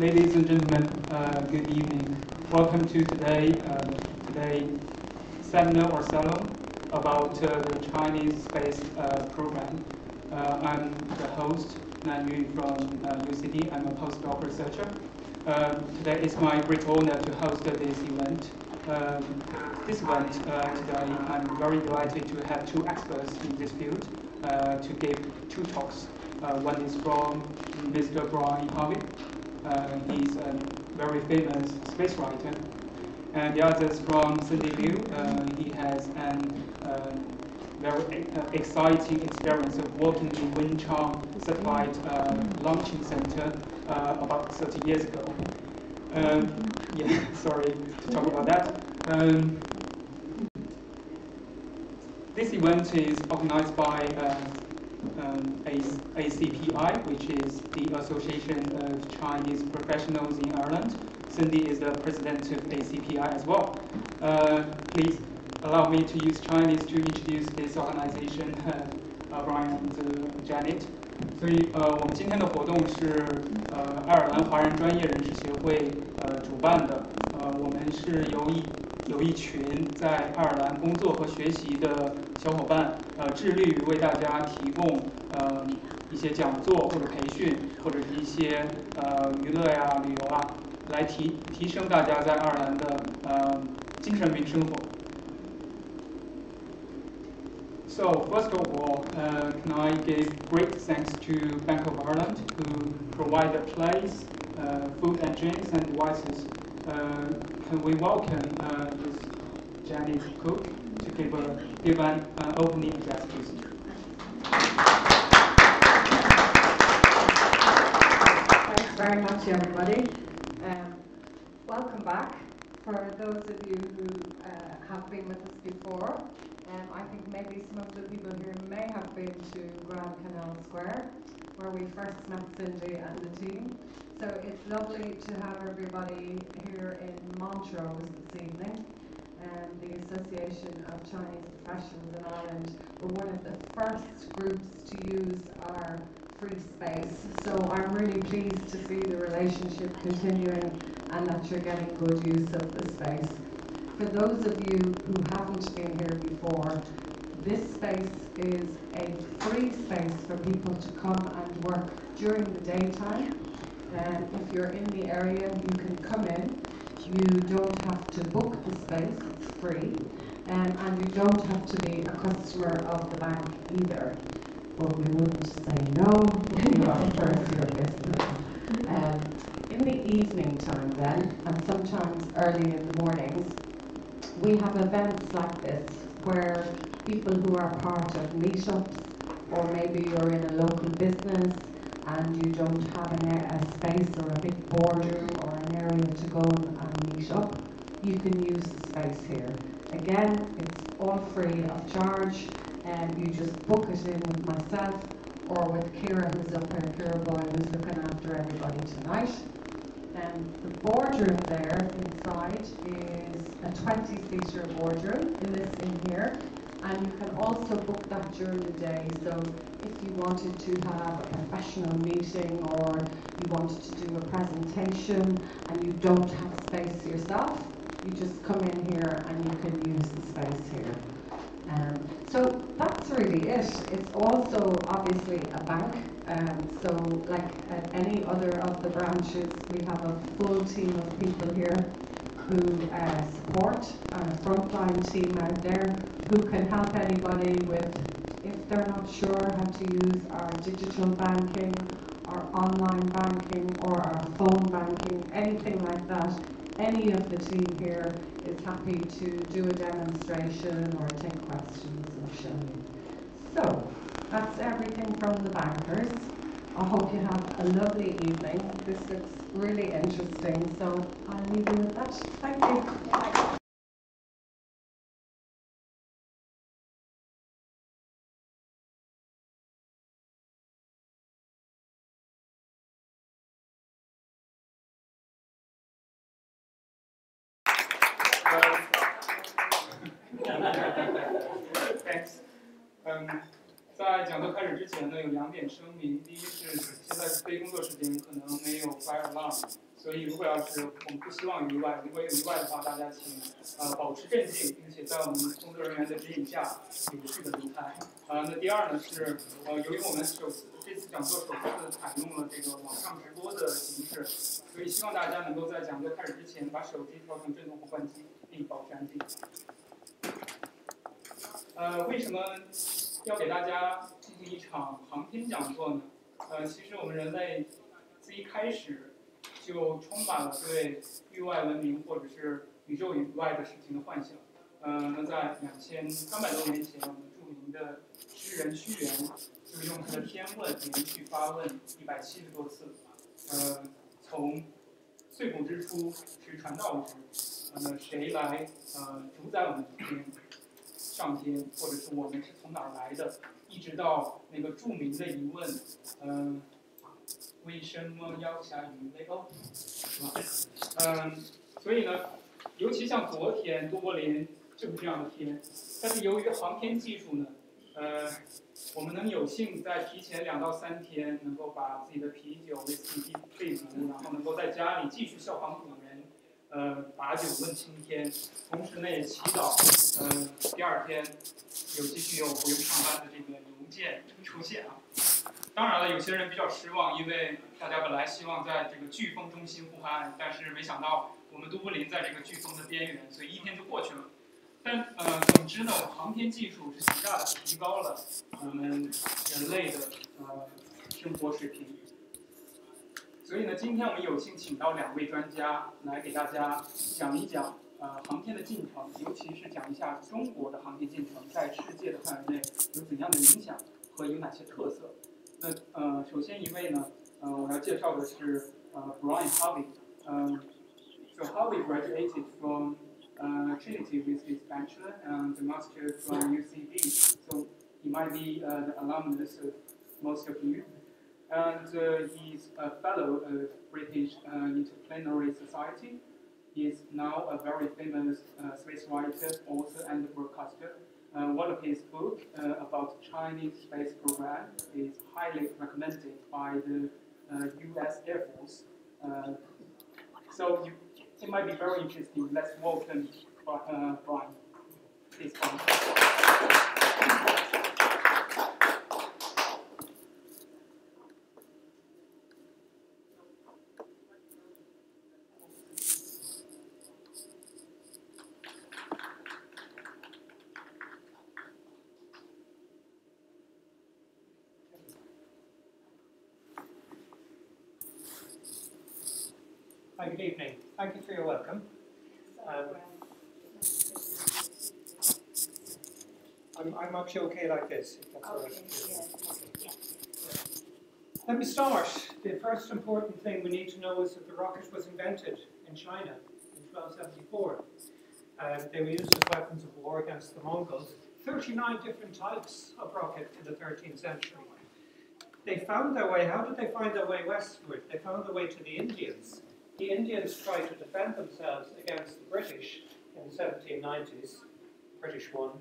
Ladies and gentlemen, good evening. Welcome to today seminar or salon about the Chinese space program. I'm the host, Nan Yu from UCD. I'm a postdoc researcher. Today is my great honor to host this event. Today, I'm very delighted to have two experts in this field to give two talks. One is from Mr. Brian Harvey. He's a very famous space writer. And the other is from Cindy Liu. He has an very exciting experience of working in Wenchang Satellite Launching Center about 30 years ago. Sorry to talk about that. This event is organized by ACPI, which is the Association of Chinese Professionals in Ireland. Cindy is the president of ACPI as well. Please allow me to use Chinese to introduce this organization, Brian and Janet. 所以我们今天的活动是爱尔兰华人专业人士协会主办的。我们是有一群在爱尔兰工作和学习的小伙伴，致力于为大家提供一些讲座或者培训，或者是一些娱乐呀、旅游啊，来提升大家在爱尔兰的精神民生活。So first of all, can I give great thanks to Bank of Ireland who provide the place, food and drinks and devices. Can we welcome Ms. Janet Cook to give an opening address, please? Thanks very much, everybody. Welcome back. For those of you who have been with us before, I think maybe some of the people here may have been to Grand Canal Square, where we first met Cindy and the team. So it's lovely to have everybody here in Montrose this evening. The Association of Chinese Professionals in Ireland were one of the first groups to use our free space. So I'm really pleased to see the relationship continuing and that you're getting good use of the space. For those of you who haven't been here before, this space is a free space for people to come and work during the daytime. If you're in the area, you can come in. You don't have to book the space, it's free. And you don't have to be a customer of the bank either. But we wouldn't say no if you offer us your business. In the evening time then, and sometimes early in the mornings, we have events like this where people who are part of meetups, or maybe you're in a local business and you don't have a space or a big boardroom or an area to go and meet up, you can use the space here. Again, it's all free of charge, and you just book it in with myself or with Kira, who's up here, Kira Boyle, who's looking after everybody tonight. The boardroom there inside is a 20-seater boardroom in here, and you can also book that during the day. So if you wanted to have a professional meeting or you wanted to do a presentation and you don't have space yourself, you just come in here and you can use the space here. So that's really it. It's also obviously a bank. So like at any other of the branches, we have a full team of people here who support, and a frontline team out there who can help anybody with, if they're not sure how to use our digital banking, our online banking, or our phone banking, anything like that. Any of the team here is happy to do a demonstration or take questions and show you. So that's everything from the bankers. I hope you have a lovely evening. This looks really interesting, so I'll leave you with that. Thank you. Thanks. 在讲座开始之前呢，有2点声明。第一是现在非工作时间，可能没有 fire alarm，所以如果要是我们不希望有意外，如果有意外的话，大家请保持镇静，并且在我们工作人员的指引下有序的离开。那第二呢是由于我们这次讲座首次采用了这个网上直播的形式，所以希望大家能够在讲座开始之前把手机调成震动或关机，并保持安静。为什么要给大家进行一场航天讲座呢？其实我们人类自一开始就充满了对域外文明或者是宇宙以外的事情的幻想。那在2300多年前，我们著名的诗人屈原就用他的天问连续发问170多次。从岁古之初是传道之，谁来主宰我们的天？上天，或者是我们是从哪儿来的？一直到那个著名的疑问，为什么要下雨雷欧？是吧？所以呢，尤其像昨天多柏林就是这样的天，但是由于航天技术呢，我们能有幸在提前2到3天能够把自己的啤酒、威士忌备足，然后能够在家里继续效仿古人。把酒问青天，同时呢也祈祷，第2天继续有不用上班的这个邮件出现啊。当然了，有些人比较失望，因为大家本来希望在这个飓风中心呼喊，但是没想到我们都柏林在这个飓风的边缘，所以1天就过去了。但总之呢，航天技术是极大的提高了我们人类的生活水平。所以呢，今天我们有幸请到2位专家来给大家讲一讲航天的进程，尤其是讲一下中国的航天进程在世界的范围内有怎样的影响和有哪些特色。那首先一位呢，我要介绍的是Brian Harvey。So Harvey graduated from Trinity with his bachelor and the master from UCB. So he might be the alumnus of most of you. And he's a fellow of British Interplanetary Society. He is now a very famous space writer, author, and broadcaster. One of his books about Chinese space program is highly recommended by the U.S. Air Force. So it might be very interesting. Let's welcome Brian. Please come. Hi, good evening. Thank you for your welcome. I'm actually okay like this, if that's all right. Let me start. The first important thing we need to know is that the rocket was invented in China in 1274. They were used as weapons of war against the Mongols. 39 different types of rocket in the 13th century. They found their way, how did they find their way westward? They found their way to the Indians. The Indians tried to defend themselves against the British in the 1790s. The British won.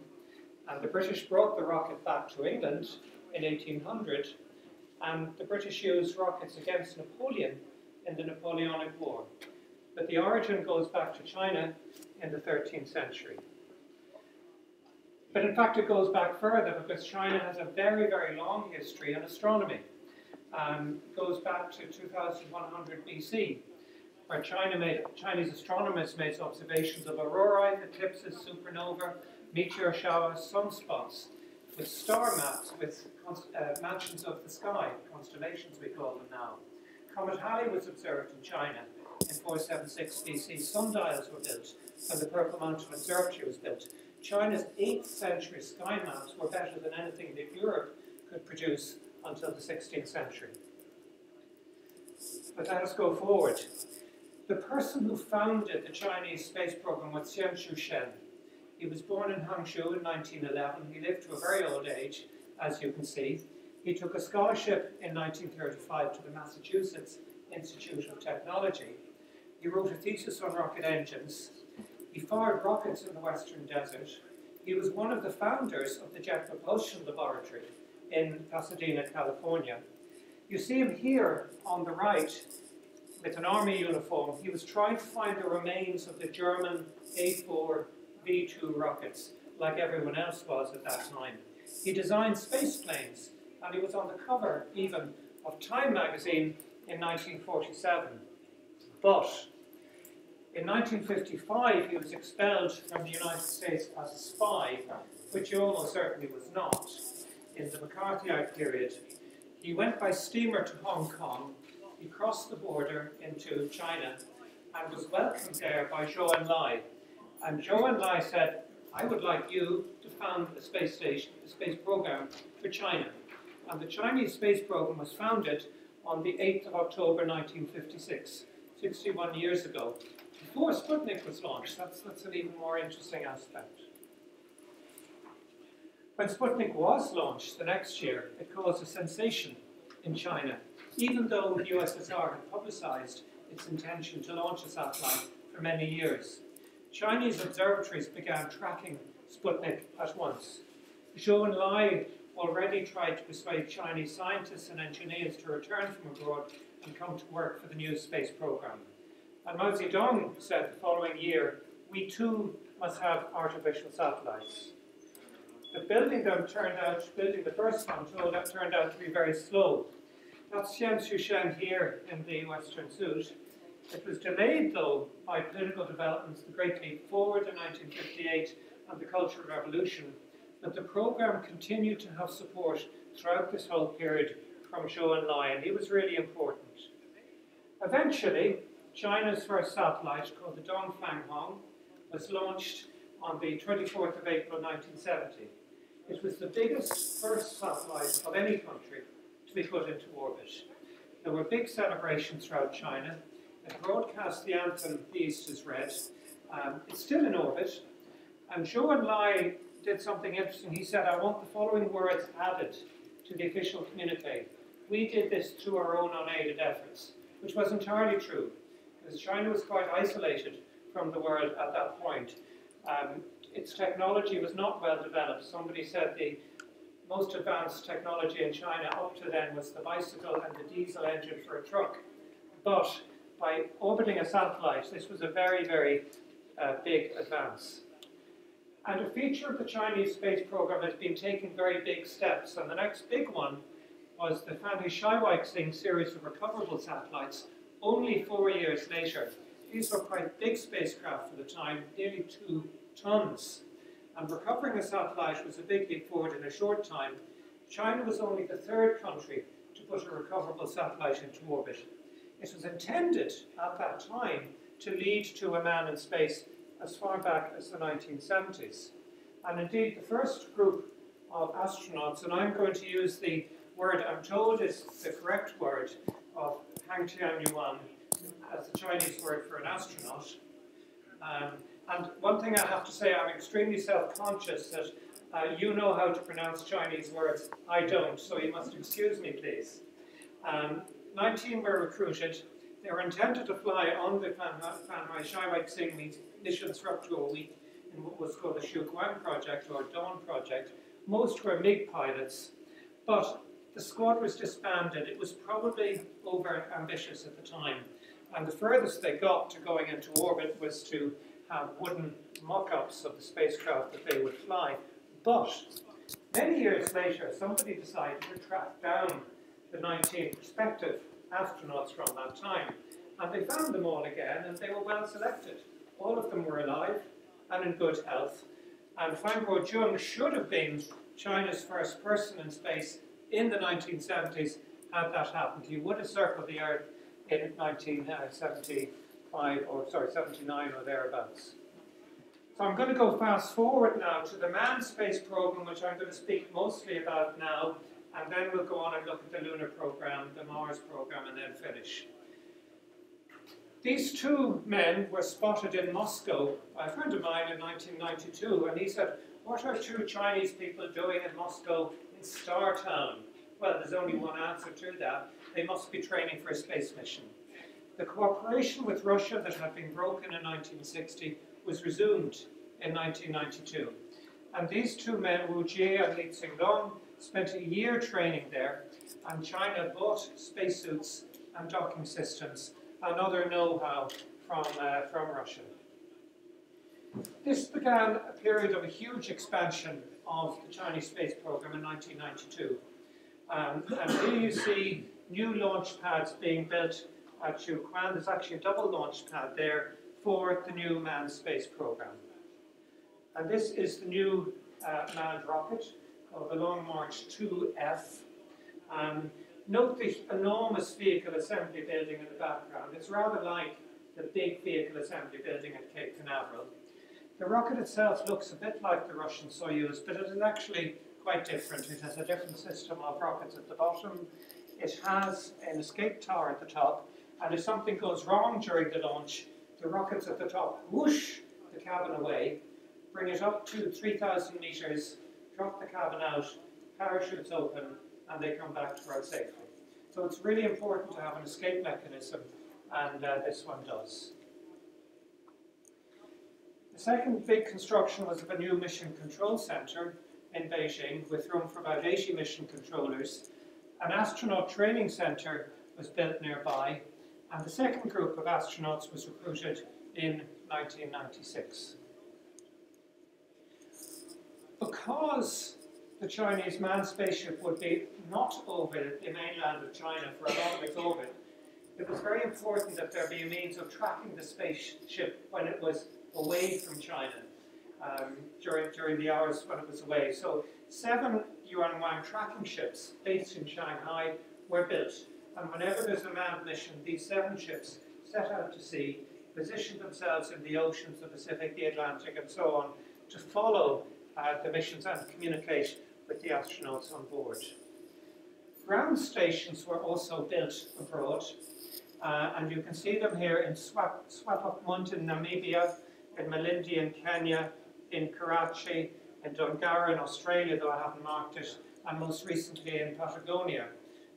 And the British brought the rocket back to England in 1800. And the British used rockets against Napoleon in the Napoleonic War. But the origin goes back to China in the 13th century. But in fact, it goes back further because China has a very, very long history in astronomy. It goes back to 2100 BC. Where Chinese astronomers made observations of aurorae, eclipses, supernova, meteor showers, sunspots, with star maps, with mansions of the sky, constellations we call them now. Comet Halley was observed in China in 476 BC. Sundials were built, and the Purple Mountain Observatory was built. China's 8th century sky maps were better than anything that Europe could produce until the 16th century. But let us go forward. The person who founded the Chinese space program was Xian Shen. He was born in Hangzhou in 1911. He lived to a very old age, as you can see. He took a scholarship in 1935 to the Massachusetts Institute of Technology. He wrote a thesis on rocket engines. He fired rockets in the Western Desert. He was one of the founders of the Jet Propulsion Laboratory in Pasadena, California. You see him here on the right. with an army uniform. He was trying to find the remains of the German A4 V2 rockets, like everyone else was at that time. He designed space planes, and he was on the cover even of Time magazine in 1947. But in 1955, he was expelled from the United States as a spy, which he almost certainly was not, in the McCarthyite period. He went by steamer to Hong Kong. He crossed the border into China and was welcomed there by Zhou Enlai. And Zhou Enlai said, I would like you to found a space station, a space program for China. And the Chinese space program was founded on the 8th of October 1956, 61 years ago, before Sputnik was launched. That's an even more interesting aspect. When Sputnik was launched the next year, it caused a sensation in China, even though the USSR had publicized its intention to launch a satellite for many years. Chinese observatories began tracking Sputnik at once. Zhou Enlai already tried to persuade Chinese scientists and engineers to return from abroad and come to work for the new space program. And Mao Zedong said the following year, we too must have artificial satellites. But building the first one turned out to be very slow. That's Xian Xushen here in the Western suit. It was delayed, though, by political developments, the Great Leap Forward in 1958 and the Cultural Revolution, but the program continued to have support throughout this whole period from Zhou Enlai, and he was really important. Eventually, China's first satellite, called the Dongfang-Hong, was launched on the 24th of April 1970. It was the biggest first satellite of any country to be put into orbit. There were big celebrations throughout China. It broadcast the anthem, "The East is Red." It's still in orbit. And Zhou Enlai did something interesting. He said, I want the following words added to the official communique. We did this through our own unaided efforts, which was entirely true, because China was quite isolated from the world at that point. Its technology was not well developed. Somebody said the most advanced technology in China up to then was the bicycle and the diesel engine for a truck. But by orbiting a satellite, this was a very, very big advance. And a feature of the Chinese space program has been taking very big steps. And the next big one was the Fanhui-Shaiweixing series of recoverable satellites only 4 years later. These were quite big spacecraft for the time, nearly 2 tons. And recovering a satellite was a big leap forward in a short time. China was only the 3rd country to put a recoverable satellite into orbit. It was intended at that time to lead to a man in space as far back as the 1970s. And indeed, the first group of astronauts, and I'm going to use the word I'm told is the correct word of Hang Tianyuan as the Chinese word for an astronaut. And one thing I have to say, I'm extremely self-conscious that you know how to pronounce Chinese words. I don't, so you must excuse me, please. 19 were recruited. They were intended to fly on the Fanhui-Shaiweixing missions for up to a week in what was called the Shuguang project or Dawn project. Most were MiG pilots, but the squad was disbanded. It was probably over-ambitious at the time. And the furthest they got to going into orbit was to have wooden mock-ups of the spacecraft that they would fly. But many years later, somebody decided to track down the 19 prospective astronauts from that time. And they found them all again, and they were well selected. All of them were alive and in good health. And Fan Guozhong should have been China's first person in space in the 1970s had that happened. He would have circled the Earth in 79 or thereabouts. So I'm going to go fast forward now to the manned space program, which I'm going to speak mostly about now, and then we'll go on and look at the lunar program, the Mars program, and then finish. These 2 men were spotted in Moscow by a friend of mine in 1992, and he said, what are 2 Chinese people doing in Moscow in Star Town? Well, there's only one answer to that. They must be training for a space mission. The cooperation with Russia that had been broken in 1960 was resumed in 1992. And these 2 men, Wu Jie and Li Xinglong, spent a year training there, and China bought spacesuits and docking systems and other know-how from Russia. This began a period of a huge expansion of the Chinese space program in 1992. And here you see new launch pads being built at Jiuquan. There's actually a double launch pad there for the new manned space program. And this is the new manned rocket called the Long March 2F. Note the enormous vehicle assembly building in the background. It's rather like the big vehicle assembly building at Cape Canaveral. The rocket itself looks a bit like the Russian Soyuz, but it is actually quite different. It has a different system of rockets at the bottom. It has an escape tower at the top, and if something goes wrong during the launch, the rockets at the top whoosh the cabin away, bring it up to 3,000 meters, drop the cabin out, parachutes open, and they come back to Earth safely. So it's really important to have an escape mechanism, and this one does. The second big construction was of a new mission control center in Beijing with room for about 80 mission controllers. An astronaut training center was built nearby, and the second group of astronauts was recruited in 1996. Because the Chinese manned spaceship would be not over the mainland of China for a lot of its orbit, it was very important that there be a means of tracking the spaceship when it was away from China, during the hours when it was away. So 7 Yuan tracking ships based in Shanghai were built, and whenever there's a manned mission, these 7 ships set out to sea, position themselves in the oceans, the Pacific, the Atlantic, and so on, to follow the missions and communicate with the astronauts on board. Ground stations were also built abroad, and you can see them here in Swakopmund in Namibia, in Malindi in Kenya, in Karachi, in Dongarra in Australia, though I haven't marked it, and most recently in Patagonia.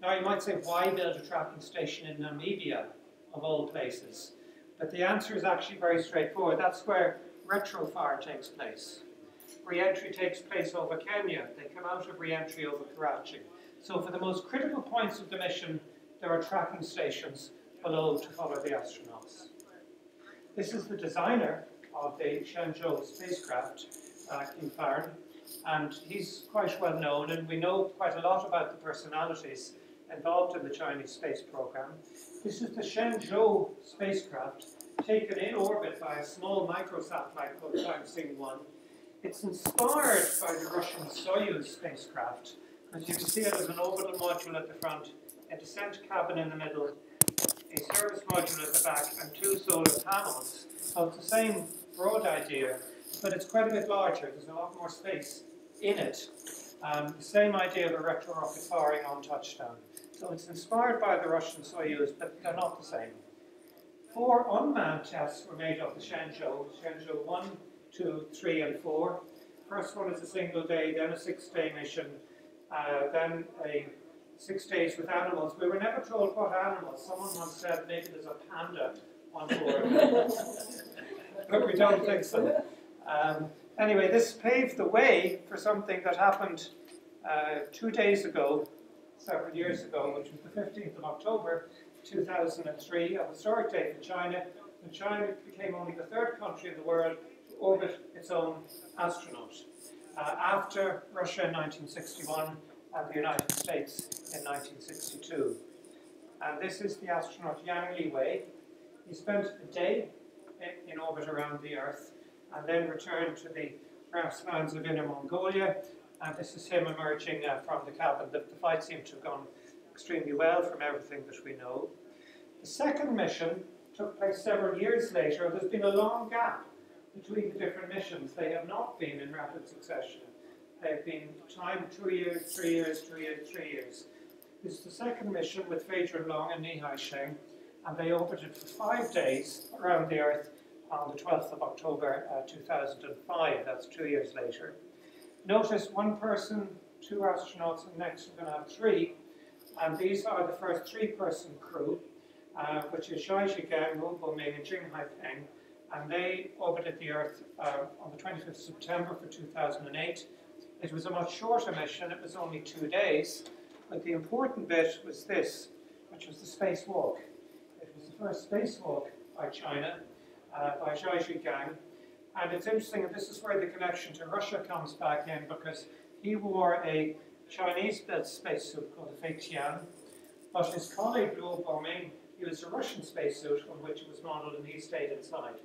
Now you might say, why build a tracking station in Namibia, of all places? But the answer is actually very straightforward. That's where retrofire takes place. Re-entry takes place over Kenya. They come out of re-entry over Karachi. So for the most critical points of the mission, there are tracking stations below to follow the astronauts. This is the designer of the Shenzhou spacecraft, Kim Farn, and he's quite well known, and we know quite a lot about the personalities involved in the Chinese space program. This is the Shenzhou spacecraft taken in orbit by a small microsatellite called Tianxing-1. It's inspired by the Russian Soyuz spacecraft, because you can see it as an orbital module at the front, a descent cabin in the middle, a service module at the back, and 2 solar panels. So it's the same broad idea, but it's quite a bit larger. There's a lot more space in it. The same idea of a retro rocket firing on touchdown. So it's inspired by the Russian Soyuz, but they're not the same. 4 unmanned tests were made of the Shenzhou 1, 2, 3, and 4. First one is a single day, then a 6-day mission, then a 6 days with animals. We were never told what animals. Someone once said maybe there's a panda on board, but we don't think so. Anyway, this paved the way for something that happened 2 days ago, several years ago, which was the 15th of October, 2003, a historic day for China, when China became only the 3rd country in the world to orbit its own astronaut, after Russia in 1961 and the United States in 1962. And this is the astronaut Yang Liwei. He spent a day in orbit around the Earth and then returned to the grasslands of Inner Mongolia. And this is him emerging from the cabin. The flight seemed to have gone extremely well from everything that we know. The second mission took place several years later. There's been a long gap between the different missions. They have not been in rapid succession. They've been timed 2 years, 3 years, 2 years, 3 years. This is the second mission with Feijun Long and Nihai Sheng, and they orbited for 5 days around the Earth on the 12th of October 2005. That's 2 years later. Notice 1 person, 2 astronauts, and next we're going to have 3. And these are the first 3-person crew, which is Zhai Zhigang, Wu Boming, and Jing Haipeng. And they orbited the Earth on the 25th of September for 2008. It was a much shorter mission. It was only 2 days. But the important bit was this, which was the spacewalk. It was the first spacewalk by China, by Zhai Zhigang. And it's interesting, and this is where the connection to Russia comes back in, because he wore a Chinese-built spacesuit called the Feitian, but his colleague Luo Boming used a Russian spacesuit on which it was modeled, and he stayed inside.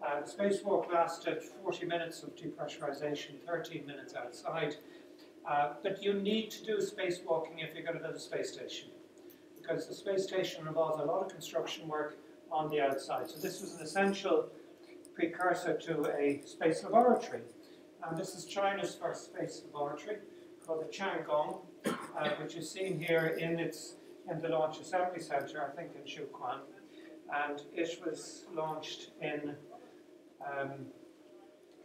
The spacewalk lasted 40 minutes of depressurization, 13 minutes outside. But you need to do spacewalking if you're going to build a space station, because the space station involves a lot of construction work on the outside. So this was an essential precursor to a space laboratory. And this is China's first space laboratory, called the Tiangong, which is seen here in the Launch Assembly Center, I think in Xiuquan. And it was launched in a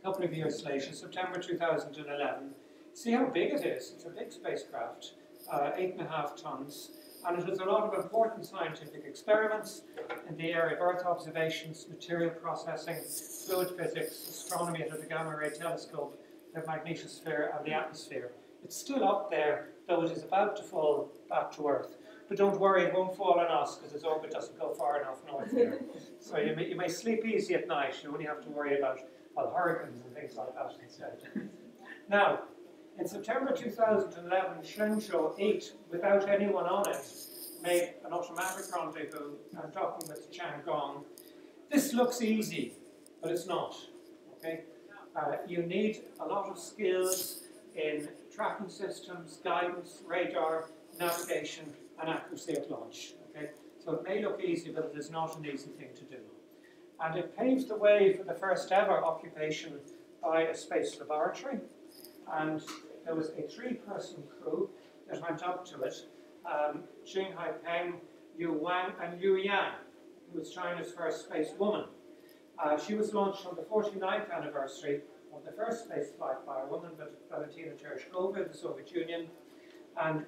couple of years later, September 2011. See how big it is. It's a big spacecraft, 8.5 tons. And it has a lot of important scientific experiments in the area of Earth observations, material processing, fluid physics, astronomy under the gamma ray telescope, the magnetosphere and the atmosphere. It's still up there, though it is about to fall back to Earth. But don't worry, it won't fall on us, because its orbit doesn't go far enough north here. So you may sleep easy at night. You only have to worry about, well, hurricanes and things like that instead. Now, in September 2011, Shenzhou 8, without anyone on it, made an automatic rendezvous and docking with Tiangong. This looks easy, but it's not. Okay? You need a lot of skills in tracking systems, guidance, radar, navigation, and accuracy at launch. Okay? So it may look easy, but it is not an easy thing to do. And it paved the way for the first ever occupation by a space laboratory. And there was a 3-person crew that went up to it. Jing Haipeng, Liu Wang, and Liu Yan, who was China's first space woman. She was launched on the 49th anniversary of the first space flight by a woman, Valentina Tereshkova, of the Soviet Union. And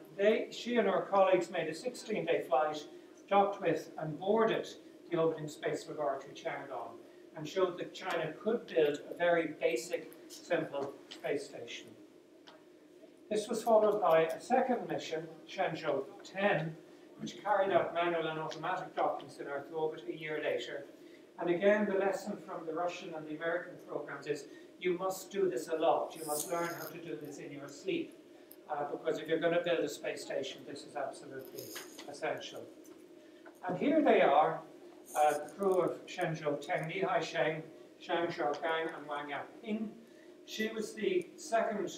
she and her colleagues made a 16-day flight, docked with and boarded the orbiting space laboratory Tiangong, and showed that China could build a very basic, simple space station. This was followed by a second mission, Shenzhou 10, which carried out manual and automatic dockings in Earth orbit a year later. And again, the lesson from the Russian and the American programs is you must do this a lot. You must learn how to do this in your sleep. Because if you're going to build a space station, this is absolutely essential. And here they are, the crew of Shenzhou 10, Li Haisheng, Zhang Xiaogang, and Wang Yaping. She was the second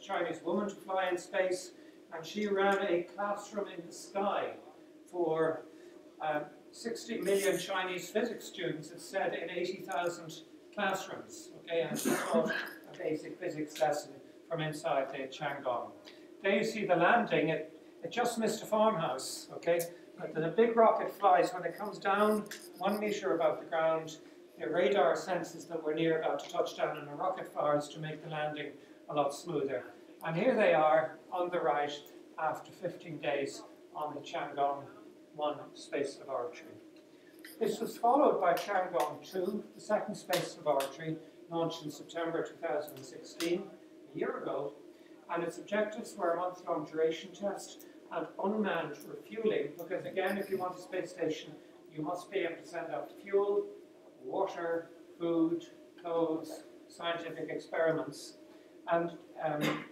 Chinese woman to fly in space, and she ran a classroom in the sky for 60 million Chinese physics students, it's said, in 80,000 classrooms. Okay, and she taught a basic physics lesson from inside the Tiangong. There you see the landing. It just missed a farmhouse. Okay, but the big rocket flies when it comes down 1 meter above the ground. The radar senses that we're near about to touch down, and the rocket fires to make the landing a lot smoother. And here they are on the right after 15 days on the Tiangong 1 space laboratory. This was followed by Tiangong 2, the second space laboratory, launched in September 2016, a year ago, and its objectives were a month-long duration test and unmanned refueling, because again, if you want a space station, you must be able to send out fuel, water, food, clothes, scientific experiments. And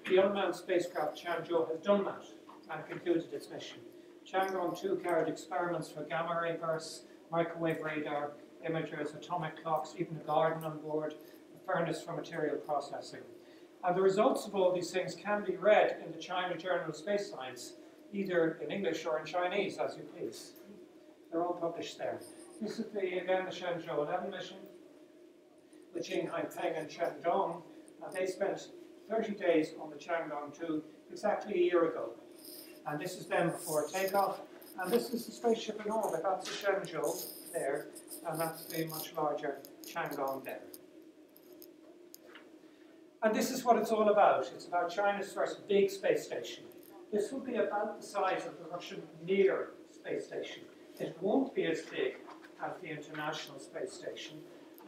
the unmanned spacecraft Tianzhou has done that and concluded its mission. Tiangong 2 carried experiments for gamma ray bursts, microwave radar, imagers, atomic clocks, even a garden on board, a furnace for material processing. And the results of all these things can be read in the China Journal of Space Science, either in English or in Chinese, as you please. They're all published there. This is again the Shenzhou 11 mission, with Jing Haipeng and Chen Dong. They spent 30 days on the Tiangong 2 exactly a year ago. And this is them before takeoff. And this is the spaceship in orbit. That's the Shenzhou there, and that's the much larger Tiangong there. And this is what it's all about. It's about China's first big space station. This will be about the size of the Russian Mir space station. It won't be as big as the International Space Station,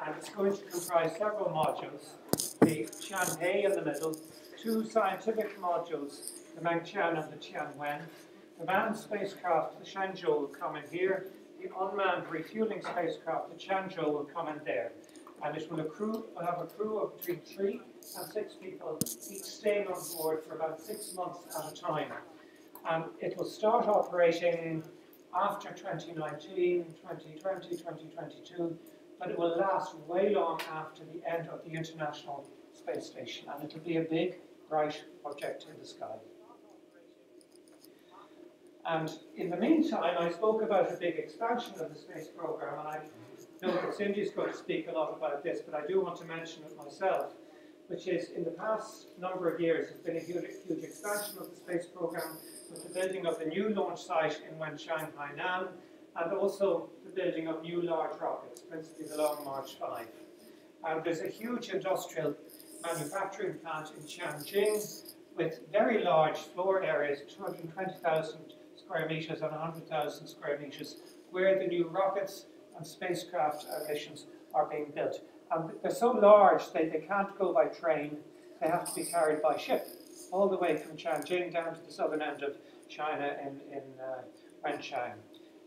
and it's going to comprise several modules. The Tianhe in the middle, 2 scientific modules, the Mengtian and the Tianwen. The manned spacecraft, the Shenzhou, will come in here. the unmanned refueling spacecraft, the Tianzhou, will come in there. And it will have a crew of between 3 and 6 people, each staying on board for about 6 months at a time. And it will start operating after 2019, 2020, 2022, but it will last way long after the end of the International Space Station, and it will be a big, bright object in the sky. And in the meantime, I spoke about a big expansion of the space program, and I know that Cindy's going to speak a lot about this, but I do want to mention it myself, which is in the past number of years, there's been a huge expansion of the space program with the building of the new launch site in Wenzhou, Hainan, and also the building of new large rockets, principally the Long March 5. There's a huge industrial manufacturing plant in Tianjin with very large floor areas, 220,000 square meters and 100,000 square meters, where the new rockets and spacecraft missions are being built. They're so large that they can't go by train, they have to be carried by ship, all the way from Tianjin down to the southern end of China in Wenzhou.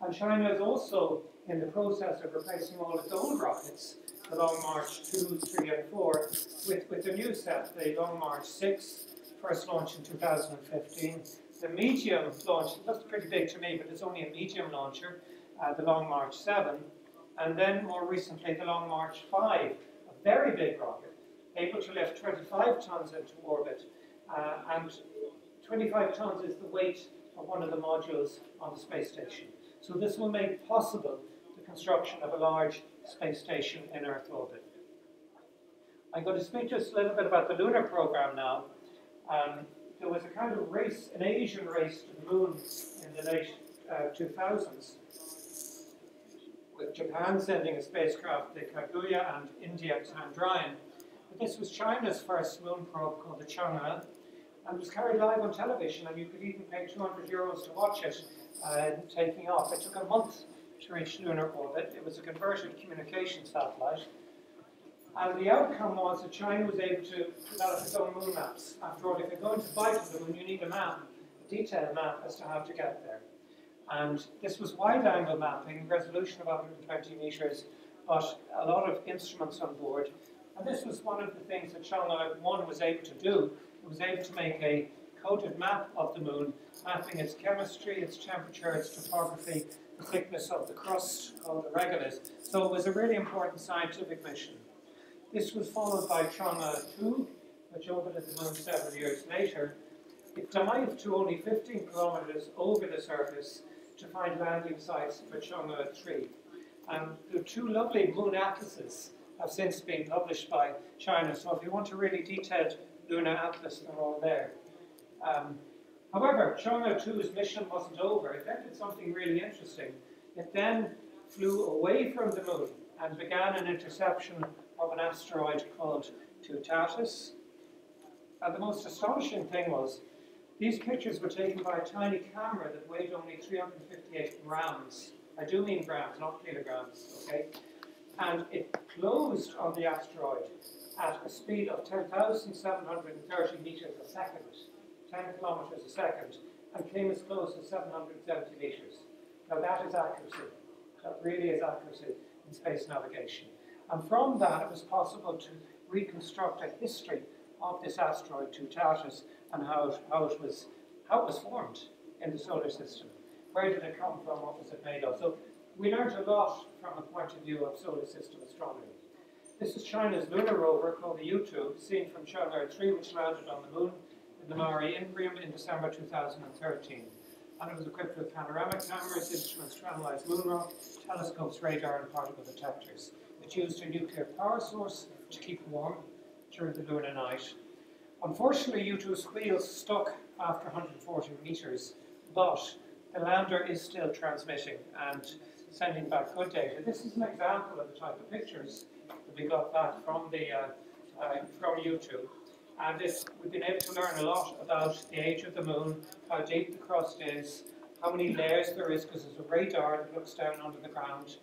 And China is also in the process of replacing all its old rockets, the Long March 2, 3, and 4, with a new set, the Long March 6, first launched in 2015. The medium launch, it looks pretty big to me, but it's only a medium launcher, the Long March 7, and then more recently the Long March 5, a very big rocket, able to lift 25 tons into orbit, and 25 tons is the weight of one of the modules on the space station. So this will make possible the construction of a large space station in Earth orbit. I'm going to speak just a little bit about the lunar program now. There was a kind of race, an Asian race to the moon in the late 2000s, with Japan sending a spacecraft, the Kaguya, and India, Chandrayaan. But this was China's first moon probe called the Chang'e, and was carried live on television, and you could even pay €200 to watch it taking off. It took a month to reach lunar orbit. It was a converted communication satellite. And the outcome was that China was able to develop its own moon maps. After all, if you're going to fly to the moon, you need a map, a detailed map as to how to get there. And this was wide-angle mapping, resolution of 120 meters, but a lot of instruments on board. And this was one of the things that Chang'e 1 was able to do. It was able to make a coded map of the moon, mapping its chemistry, its temperature, its topography, the thickness of the crust, called the regolith. So it was a really important scientific mission. This was followed by Chang'e 2, which orbited the moon 7 years later. It dived to only 15 kilometers over the surface to find landing sites for Chang'e 3. And the 2 lovely moon atlases have since been published by China, so if you want a really detailed lunar atlas, they're all there. However, Chang'e 2's mission wasn't over. It then did something really interesting. It then flew away from the moon and began an interception of an asteroid called Tutatis. And the most astonishing thing was, these pictures were taken by a tiny camera that weighed only 358 grams. I do mean grams, not kilograms, okay? And it closed on the asteroid at a speed of 10,730 meters a second, 10 kilometers a second, and came as close as 770 meters. Now that is accuracy. That really is accuracy in space navigation. And from that, it was possible to reconstruct a history of this asteroid Tutatis and how it was formed in the solar system. Where did it come from? What was it made of? So we learned a lot from the point of view of solar system astronomy. This is China's lunar rover called the U-2, seen from Chang'e 3, which landed on the moon in the Mare Imbrium in December 2013. And it was equipped with panoramic cameras, instruments to analyze moon rock, telescopes, radar, and particle detectors. It used a nuclear power source to keep warm during the lunar night. Unfortunately, U-2's wheels stuck after 140 meters, but the lander is still transmitting and sending back good data. This is an example of the type of pictures that we got back from from U-2. And we've been able to learn a lot about the age of the moon, how deep the crust is, how many layers there is, because there's a radar that looks down under the ground.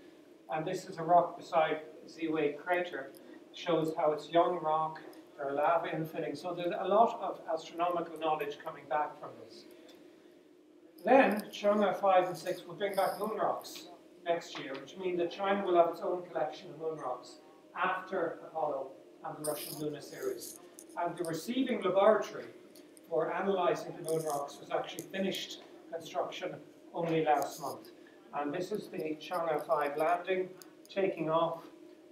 And this is a rock beside Z-Wave crater. Shows how it's young rock, there are lava infilling. So there's a lot of astronomical knowledge coming back from this. Then, Chang'e 5 and 6 will bring back moon rocks. next year, which means that China will have its own collection of moon rocks after Apollo and the Russian Luna series. And the receiving laboratory for analysing the moon rocks was actually finished construction only last month. And this is the Chang'e 5 landing, taking off,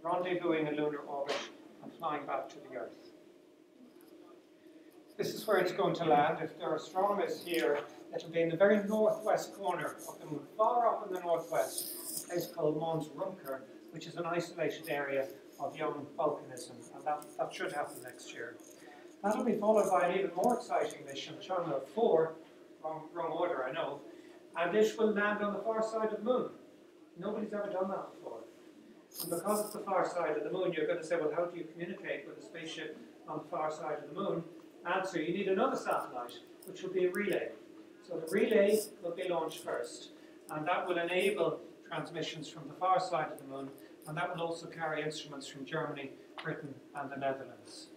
rendezvousing in lunar orbit, and flying back to the Earth. This is where it's going to land. If there are astronomers here, it will be in the very northwest corner of the moon, far up in the northwest, a place called Montrose, which is an isolated area of young volcanism, and that should happen next year. That will be followed by an even more exciting mission, Chang'e 4, wrong order, I know, and this will land on the far side of the moon. Nobody's ever done that before. And because it's the far side of the moon, you're going to say, well, how do you communicate with a spaceship on the far side of the moon? Answer, you need another satellite, which will be a relay. So the relay will be launched first, and that will enable transmissions from the far side of the moon, and that will also carry instruments from Germany, Britain, and the Netherlands.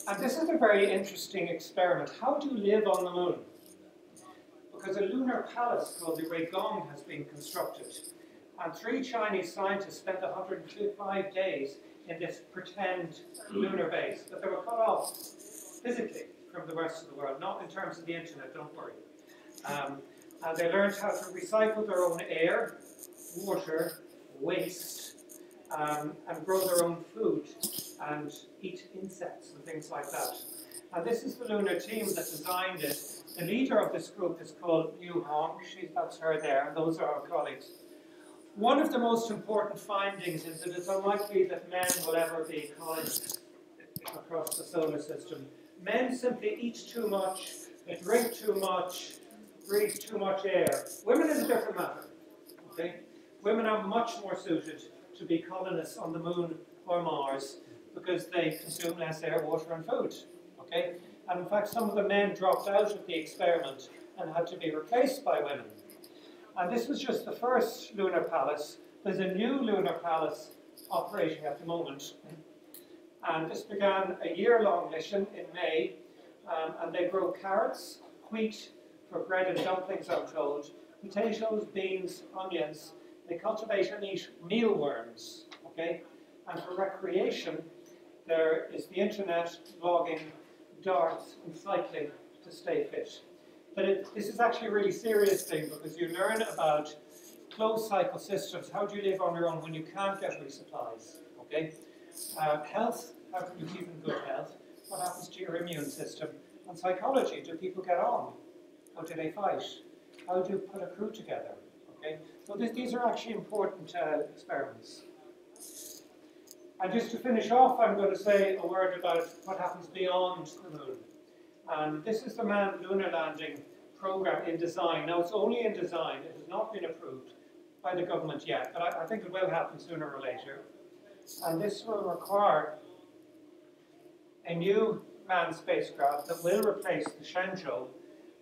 And this is a very interesting experiment. How do you live on the moon? Because a lunar palace called the Weigong has been constructed, and 3 Chinese scientists spent 105 days in this pretend lunar base, but they were cut off physically from the rest of the world, not in terms of the internet, don't worry. And they learned how to recycle their own air, water, waste, and grow their own food, and eat insects and things like that. And this is the lunar team that designed it. The leader of this group is called Liu Hong. That's her there, and those are our colleagues. One of the most important findings is that it's unlikely that men will ever be colonists across the solar system. Men simply eat too much, they drink too much, breathe too much air. Women is a different matter. Okay? Women are much more suited to be colonists on the moon or Mars because they consume less air, water, and food. Okay? And in fact, some of the men dropped out of the experiment and had to be replaced by women. And this was just the first lunar palace. There's a new lunar palace operating at the moment. And this began a year-long mission in May. And they grow carrots, wheat for bread and dumplings, I'm told, potatoes, beans, onions. They cultivate and eat mealworms. Okay? And for recreation, there is the internet, blogging, darts, and cycling to stay fit. But this is actually a really serious thing because you learn about closed cycle systems. How do you live on your own when you can't get resupplies? Okay? Health, how can you keep in good health? What happens to your immune system? And psychology, do people get on? How do they fight? How do you put a crew together? Okay? So these are actually important experiments. And just to finish off, I'm going to say a word about what happens beyond the moon. This is the manned lunar landing program in design. Now, it's only in design. It has not been approved by the government yet, but I think it will happen sooner or later. And this will require a new manned spacecraft that will replace the Shenzhou,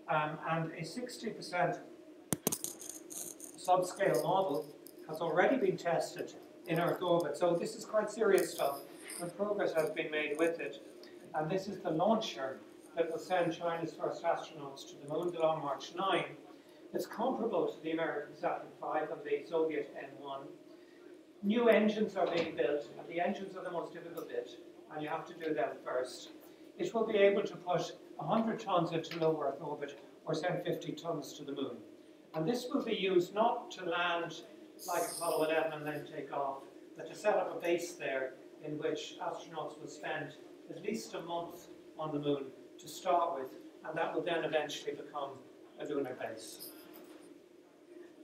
and a 60% subscale model has already been tested in Earth orbit. So this is quite serious stuff, and progress has been made with it. And this is the launcher that will send China's first astronauts to the moon, the Long March 9. It's comparable to the American Saturn V and the Soviet N1. New engines are being built, and the engines are the most difficult bit, and you have to do them first. It will be able to put 100 tons into low Earth orbit or send 50 tons to the moon. And this will be used not to land like Apollo 11 and then take off, but to set up a base there in which astronauts will spend at least a month on the moon to start with, and that will then eventually become a lunar base.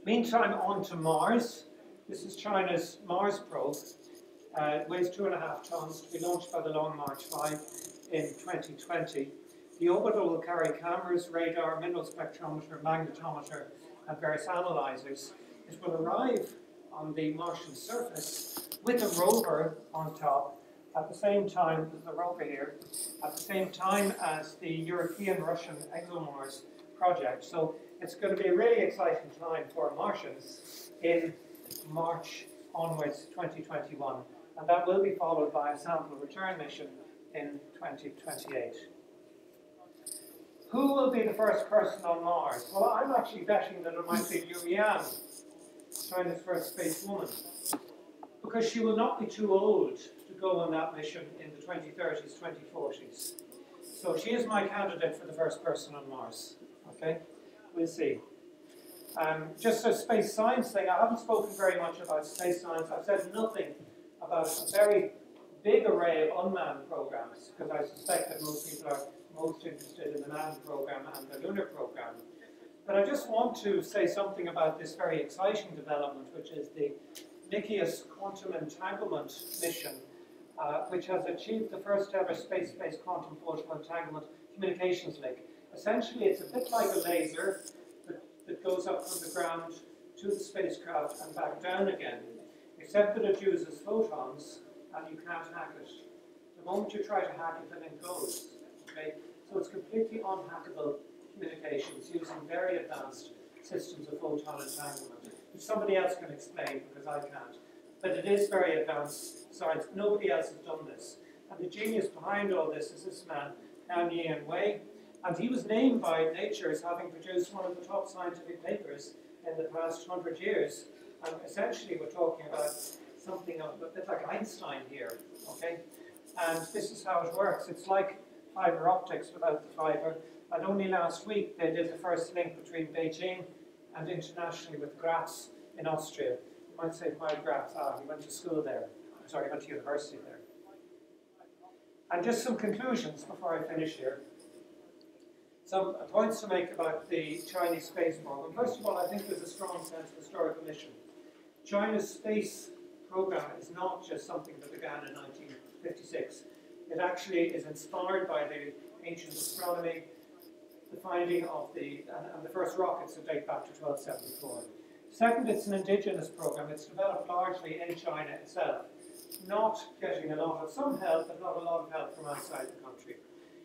Meantime, on to Mars. This is China's Mars probe. It weighs 2.5 tons to be launched by the Long March 5 in 2020. The orbital will carry cameras, radar, mineral spectrometer, magnetometer, and various analyzers. It will arrive on the Martian surface with a rover on top at the same time, there's the rover here, at the same time as the European-Russian ExoMars project. So it's going to be a really exciting time for Martians in March onwards 2021. And that will be followed by a sample return mission in 2028. Who will be the first person on Mars? Well, I'm actually betting that it might be Liu Yan, China's first space woman, because she will not be too old to go on that mission in the 2030s, 2040s. So she is my candidate for the first person on Mars. Okay, we'll see. Just a space science thing, I haven't spoken very much about space science. I've said nothing about a very big array of unmanned programs, because I suspect that most people are most interested in the manned program and the lunar program. But I just want to say something about this very exciting development, which is the NICIAS quantum entanglement mission, which has achieved the first ever space-based quantum photon entanglement communications link. Essentially, it's a bit like a laser that goes up from the ground to the spacecraft and back down again, except that it uses photons and you can't hack it. The moment you try to hack it, the link goes. Okay? So it's completely unhackable communications using very advanced systems of photon entanglement, which somebody else can explain because I can't. But it is very advanced science. Nobody else has done this. And the genius behind all this is this man, Liang Yan Wei. And he was named by Nature as having produced one of the top scientific papers in the past 100 years. And essentially we're talking about something a bit like Einstein here, okay? And this is how it works. It's like fiber optics without the fiber. And only last week they did the first link between Beijing and internationally with Graz in Austria. You might say, why Graz? Ah, he went to school there. Sorry, he went to university there. And just some conclusions before I finish here. Some points to make about the Chinese space program. First of all, I think there's a strong sense of historical mission. China's space program is not just something that began in 1956. It actually is inspired by the ancient astronomy, the finding of and the first rockets that date back to 1274. Second, it's an indigenous program. It's developed largely in China itself, not getting some help, but not a lot of help from outside the country.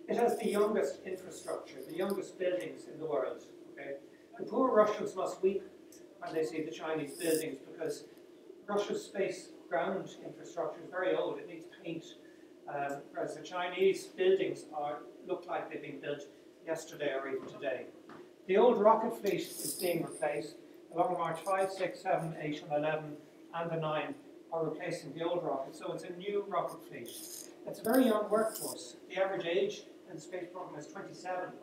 It has the youngest infrastructure, the youngest buildings in the world. Okay? The poor Russians must weep when they see the Chinese buildings because Russia's space ground infrastructure is very old. It needs paint, whereas the Chinese buildings look like they've been built yesterday or even today. The old rocket fleet is being replaced. The Long March 5, 6, 7, 8, and 11, and the 9 are replacing the old rocket. So it's a new rocket fleet. It's a very young workforce. The average age in the space program is 27.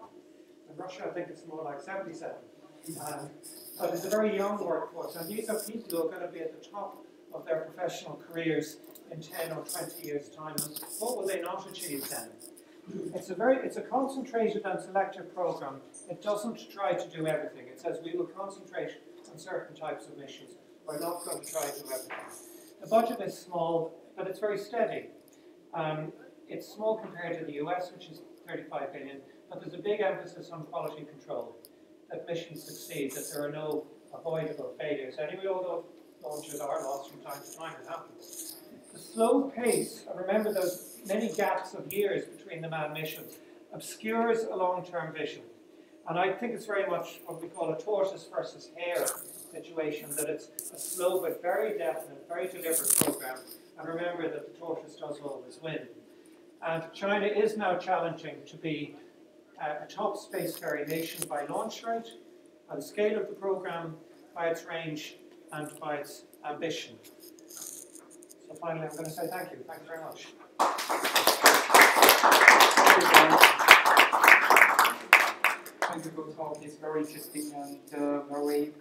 In Russia, I think it's more like 77. But it's a very young workforce, and these are people who are going to be at the top of their professional careers in 10 or 20 years' time. And what will they not achieve then? It's a concentrated and selective program. It doesn't try to do everything. It says we will concentrate on certain types of missions. We're not going to try to do everything. The budget is small, but it's very steady. It's small compared to the US, which is 35 billion, but there's a big emphasis on quality control, that missions succeed, that there are no avoidable failures. Anyway, although launches are lost from time to time, it happens. The slow pace, and remember those many gaps of years between the manned missions, obscures a long-term vision. And I think it's very much what we call a tortoise versus hare situation, that it's a slow but very definite, very deliberate program. And remember that the tortoise does always win. And China is now challenging to be a top spacefaring nation by launch rate, by the scale of the program, by its range, and by its ambition. So finally, I'm going to say thank you. Thank you very much. Thank you for the talk. It's very interesting and very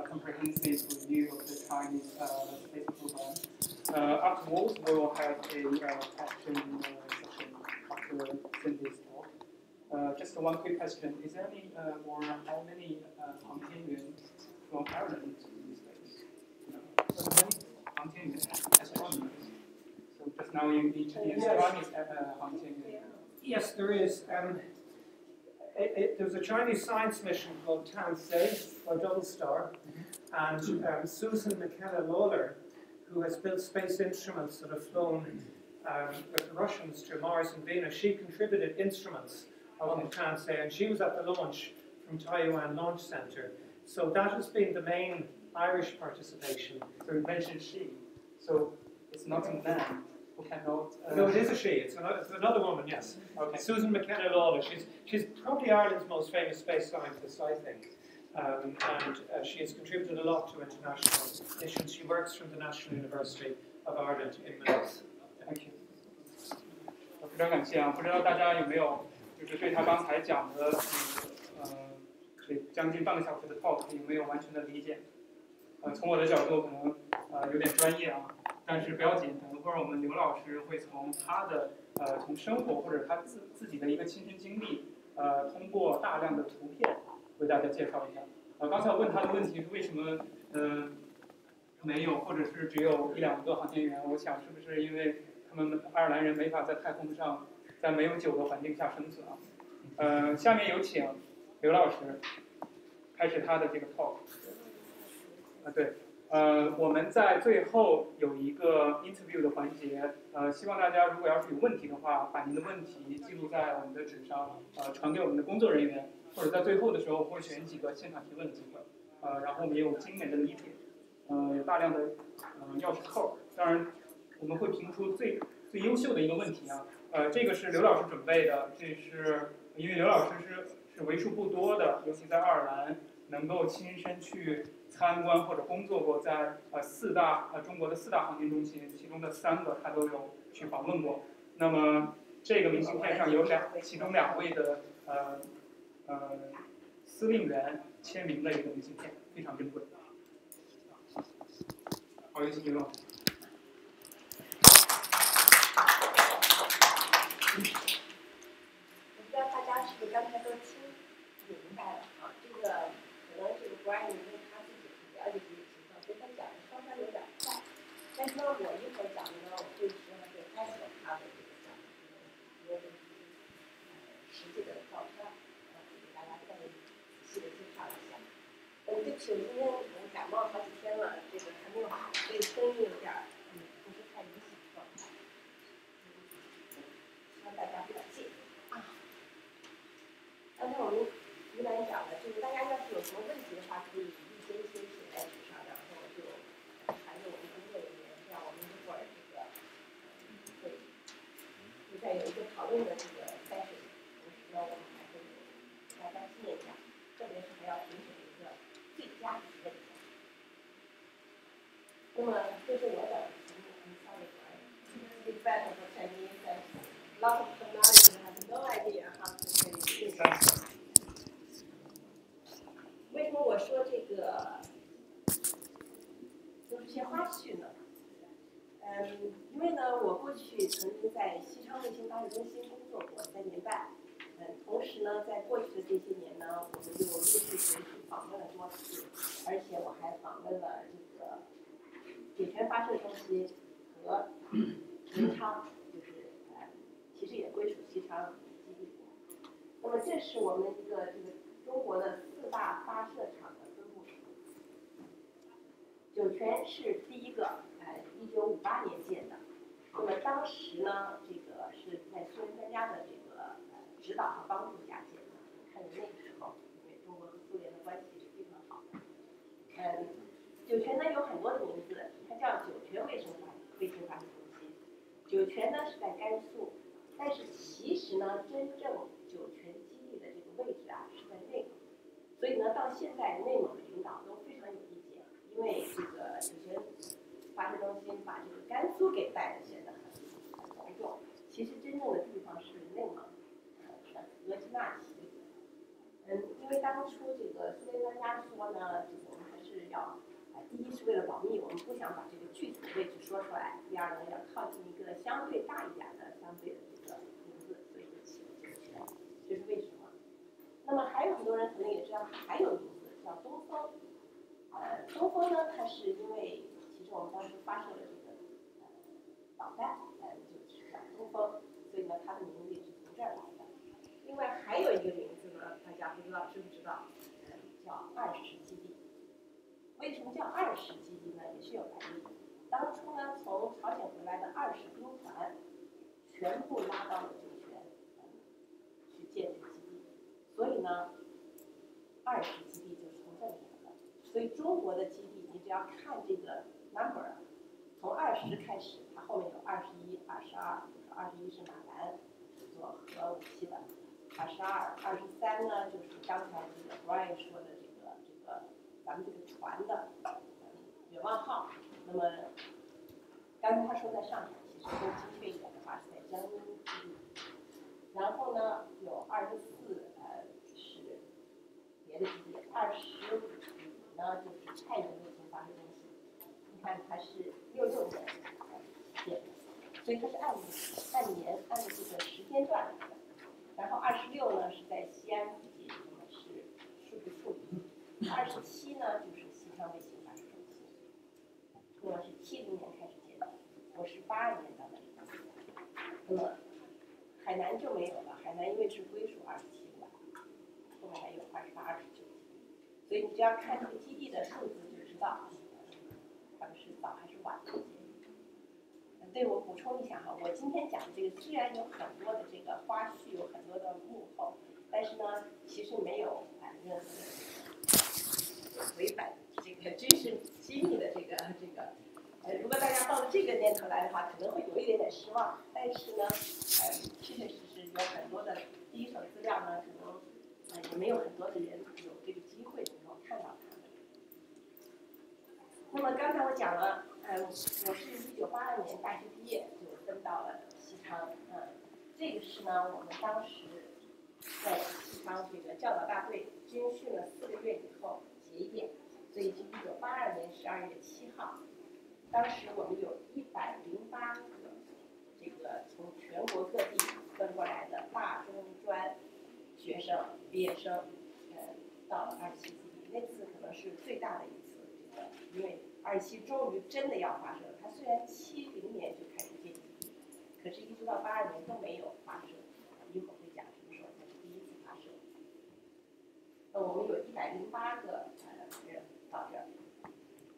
comprehensive review of the Chinese space program. Afterwards, we will have a question session after Cindy's talk. Just one quick question. Is there any how many contingents from Ireland in space? How many astronomers? So just now you mentioned the astronomers contingent. Yes, there is. There was a Chinese science mission called Tansei, or Double Star, and Susan McKenna Lawler, who has built space instruments that have flown with the Russians to Mars and Venus, she contributed instruments of the Tansei, and she was at the launch from Taiwan Launch Center. So that has been the main Irish participation. So you mentioned she, so it's not a man. who cannot. No, it is a she. It's another woman. Yes. Okay. Susan McKenna Lawler. She's probably Ireland's most famous space scientist, I think. And she has contributed a lot to international missions. She works from the National University of Ireland in Montrose. Thank you. 非常感谢啊！不知道大家有没有就是对他刚才讲的这将近半个小时的 talk 有没有完全的理解？从我的角度可能有点专业啊，但是不要紧，等一会儿我们刘老师会从他的从生活或者他自己的一个亲身经历，通过大量的图片为大家介绍一下。刚才我问他的问题是为什么没有或者是只有1-2个航天员？我想是不是因为他们爱尔兰人没法在太空上在没有酒的环境下生存啊？下面有请刘老师开始他的这个 talk。对，我们在最后有一个 interview 的环节，希望大家如果要是有问题的话，把您的问题记录在我们的纸上，传给我们的工作人员，或者在最后的时候会选几个现场提问的机会，然后我们也有精美的礼品，有大量的钥匙扣，当然我们会评出最优秀的一个问题啊，这个是刘老师准备的，这是因为刘老师是为数不多的，尤其在爱尔兰能够亲身去参观或者工作过在中国的4大航天中心，其中的3个他都有去访问过。那么这个明信片上有其中2位的司令员签名的一个明信片，非常珍贵。好，有请刘老师。我不知道大家是不是刚才都听明白了啊？这个可能这个Brian因为他自己了解这个情况，所以他讲的稍稍有点快。但是呢，我一会儿讲的呢，我会说会开始他的这个讲的实际的照片，给大家再仔细的介绍一下。对不起，我今天我感冒好几天了，这个还没有好，所以声音有点不是太理想状态。希望大家不要介意啊。刚才我们依然讲了，就是大家要是有什么问题的话，可以先写在纸上，然后就传给我们工作人员，这样我们一会儿这个会再有一个讨论的这个session。同时呢，我们还会给大家纪念奖，特别是还要评选一个最佳提问奖。那么这是我的题目 ，I'm sorry for it's better for Chinese and lots of technology have no idea how to say it. 为什么我说这个都是些花絮呢？因为呢，我过去曾经在西昌卫星发射中心工作过3年半，同时呢，在过去的这些年呢，我们又陆续回去访问了多次，而且我还访问了这个酒泉发射中心和临昌，就是其实也归属西昌基地。那么这是我们一个这个中国的4大发射场的分布图。酒泉是第一个，1958年建的。那么当时呢，这个是在苏联专家的这个指导和帮助下建的。看着那个时候，因为中国和苏联的关系是非常好的。酒泉呢有很多的名字，它叫酒泉卫星发射中心。酒泉呢是在甘肃，但是其实呢，真正酒泉基地的这个位置啊是在内蒙，所以呢，到现在内蒙的领导都非常有意见，因为这个酒泉发射中心把这个甘肃给带的显得很隆重，其实真正的地方是内蒙，额济纳旗。因为当初这个苏联专家说呢，这个我们还是要第一是为了保密，我们不想把这个具体的位置说出来；第二呢，要靠近一个相对大一点的相对的这个名字，所以就起了这个泉，这是为什么？那么还有很多人可能也知道，还有名字叫东风。东风呢，它是因为其实我们当时发射了这个导弹，就是叫东风，所以呢，它的名字也是从这儿来的。另外还有一个名字呢，大家不知道知不知道？叫20基地。为什么叫20基地呢？也是有来历的。当初呢，从朝鲜回来的20兵团，全部拉到了酒泉，去建这个基地。所以呢，20基地就是从这里来的。所以中国的基地，你只要看这个 number， 从20开始，它后面有21、22、21是马兰做核武器的，23呢就是刚才这个 Brian 说的这个咱们这个船的远望号。那么刚才他说在上海，其实更精确一点的话是在江阴基地。然后呢有24是别的基地，25呢就是太原卫星发射中心。你看它是66年建的，所以它是按年按这个时间段来的。然后26呢是在西安附近，那么是数据处理；27呢就是西昌卫星发射中心，那么是70年开始建的，我是82年到的。那么海南就没有了，海南因为是归属27个，后面还有28、29基地，所以你只要看这个基地的数字就知道他们是早还是晚的建立。对，我补充一下哈，我今天讲的这个虽然有很多的这个花絮，有很多的幕后，但是呢，其实没有任何违反这个军事机密的这个。如果大家抱着这个念头来的话，可能会有一点点失望。但是呢，确确实实有很多的第一手资料呢，可能也没有很多的人有这个机会能够看到它们。那么刚才我讲了，我是1982年大学毕业就分到了西昌，这个是呢我们当时在西昌这个教导大队军训了4个月以后结业，所以是1982年12月7号。当时我们有108个这个从全国各地分过来的大中专学生毕业生，到了27基地。那次可能是最大的一次，因为27终于真的要发射了。它虽然70年就开始建基地，可是一直到82年都没有发射。一会儿会讲什么时候才是第一次发射。我们有108个人到这儿。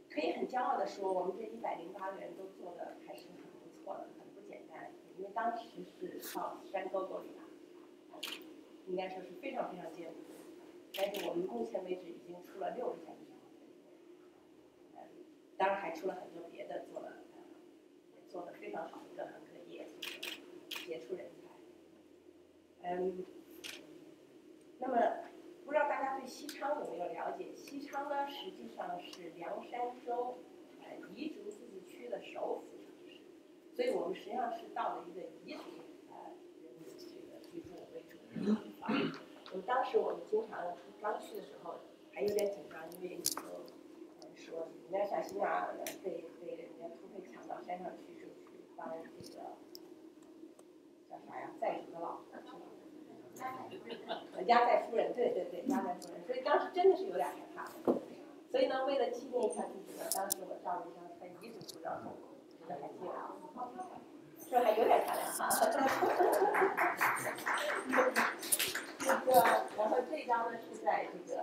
可以很骄傲地说，我们这108个人都做的还是很不错的，很不简单。因为当时是到山沟沟里来，应该说是非常非常艰苦。但是我们目前为止已经出了6个项目，当然还出了很多别的，做的非常好，各行各业，杰出人才。那么。不知道大家对西昌有没有了解？西昌呢，实际上是凉山州彝族自治区的首府城市，所以我们实际上是到了一个彝族人民这个居住为主的地方。当时我们经常刚去的时候还有点紧张，因为说你要小心啊，被人家土匪抢到山上去，就去当这个叫啥呀，在职的老婆是吧？压寨夫人，对，压寨夫人，所以当时真的是有点害怕。所以呢，为了纪念一下自己呢，当时我照了一张穿彝族服装，觉得还挺有意思，是不是还有点漂亮哈？然后这张呢是在这个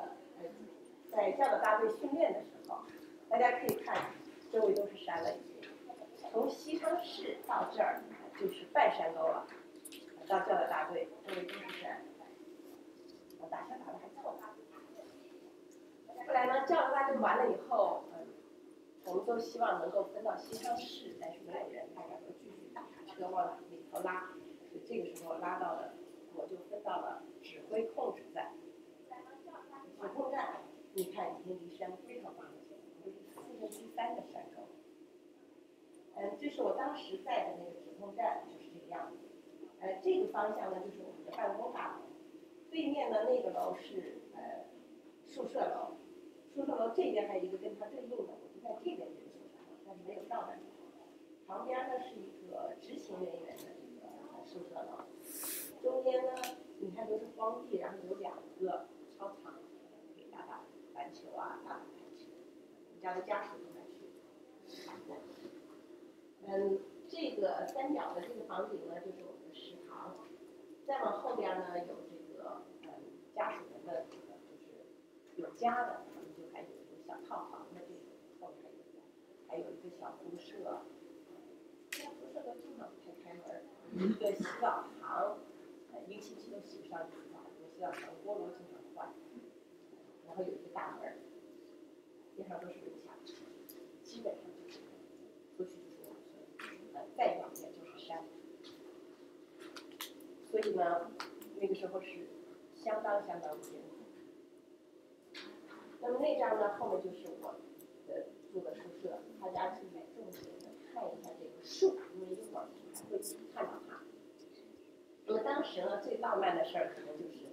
在教导大队训练的时候，大家可以看周围都是山了，已经从西昌市到这儿就是半山沟了。到教导大队，周围都是山，打枪打得还凑合。后来呢，教导大队完了以后，我们都希望能够分到西昌市，但是没有人，大家都继续打车往里头拉，所以这个时候拉到了，我就分到了指挥控制站。指控站，你看已经离山非常非常近，就是3/4的山沟。这是我当时在的那个指控站，就是这个样子。这个方向呢就是我们的办公大楼，对面的那个楼是宿舍楼，宿舍楼这边还有一个跟它对应的，我就在这边这个宿舍楼，但是没有到那里。旁边呢是一个执行人员的这个宿舍楼，中间呢你看都是荒地，然后有2个操场，可以打篮球啊，打排球，我们家的家属都在去。这个3角的这个房顶呢，就是我们的食堂。再往后边呢，有这个家属们的这个，就是有家的，我们就还有一个小套房的这种，后面还有一个小宿舍，宿舍都经常不太开门，一个洗澡堂，一个星期都洗不上洗澡，有洗澡堂锅炉经常换，然后有一个大门，边上都是围墙，基本上就是出去就是再往前就是山。以呢，那个时候是相当艰苦。那么那张呢，后面就是我的住的宿舍，大家注意重点的看一下这个树，因为一会儿还会看到它。那么当时呢，最浪漫的事儿可能就是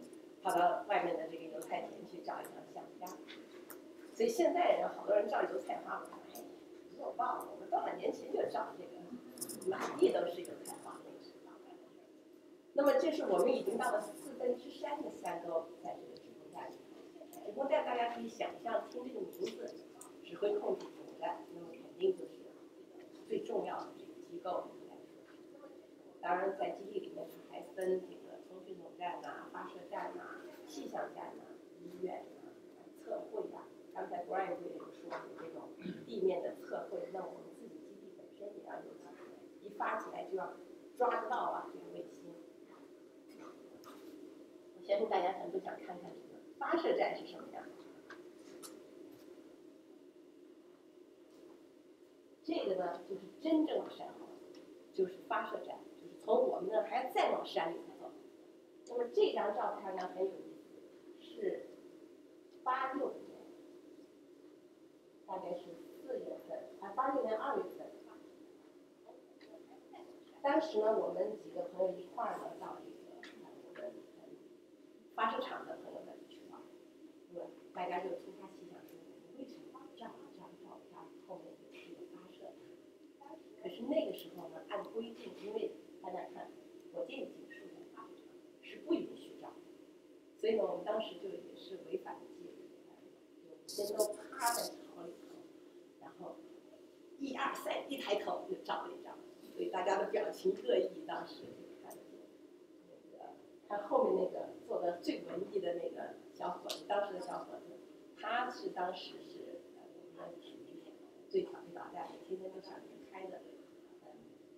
跑到外面的这个油菜田去照一张相片。所以现在人好多人照油菜花，我说哎，没有报，我们多少年前就照这个，满地都是油菜花，那个是浪漫的事儿。那么这是我们已经到了3/4的山沟，在这个指挥站里。指挥站大家可以想象，听这个名字，指挥控制指挥站，那么肯定就是最重要的这个机构应该说是。当然，在基地里面还分这个通讯总站呐、发射站呐、气象站呐、医院呐、测绘呀。刚才Brian也有说有这种地面的测绘，那我们自己基地本身也要有测绘，一发起来就要抓得到啊这个卫星。我相信大家很不想看看这个发射站是什么样的。这个呢，就是真正的山头，就是发射站，就是从我们那还要再往山里走。那么这张照片呢很有意思，是86年，大概是4月份，86年2月份。当时呢，我们几个朋友一块儿呢到这个我们发射场的朋友那里去玩，那么大家就突发奇想说，我们为什么这样一张照片后面也是有发射？可是那个时候呢，按规定，因为大家看火箭已经竖在发射场，是不允许照的，所以呢，我们当时就也是违反了纪律，就先都趴在草里头，然后1、2、3一抬头就照了一张，所以大家的表情各异，当时就看得见。那个他后面那个做的最文艺的那个小伙子，当时的小伙子，他是当时是我们体育最调皮捣蛋的，天天都想离开的。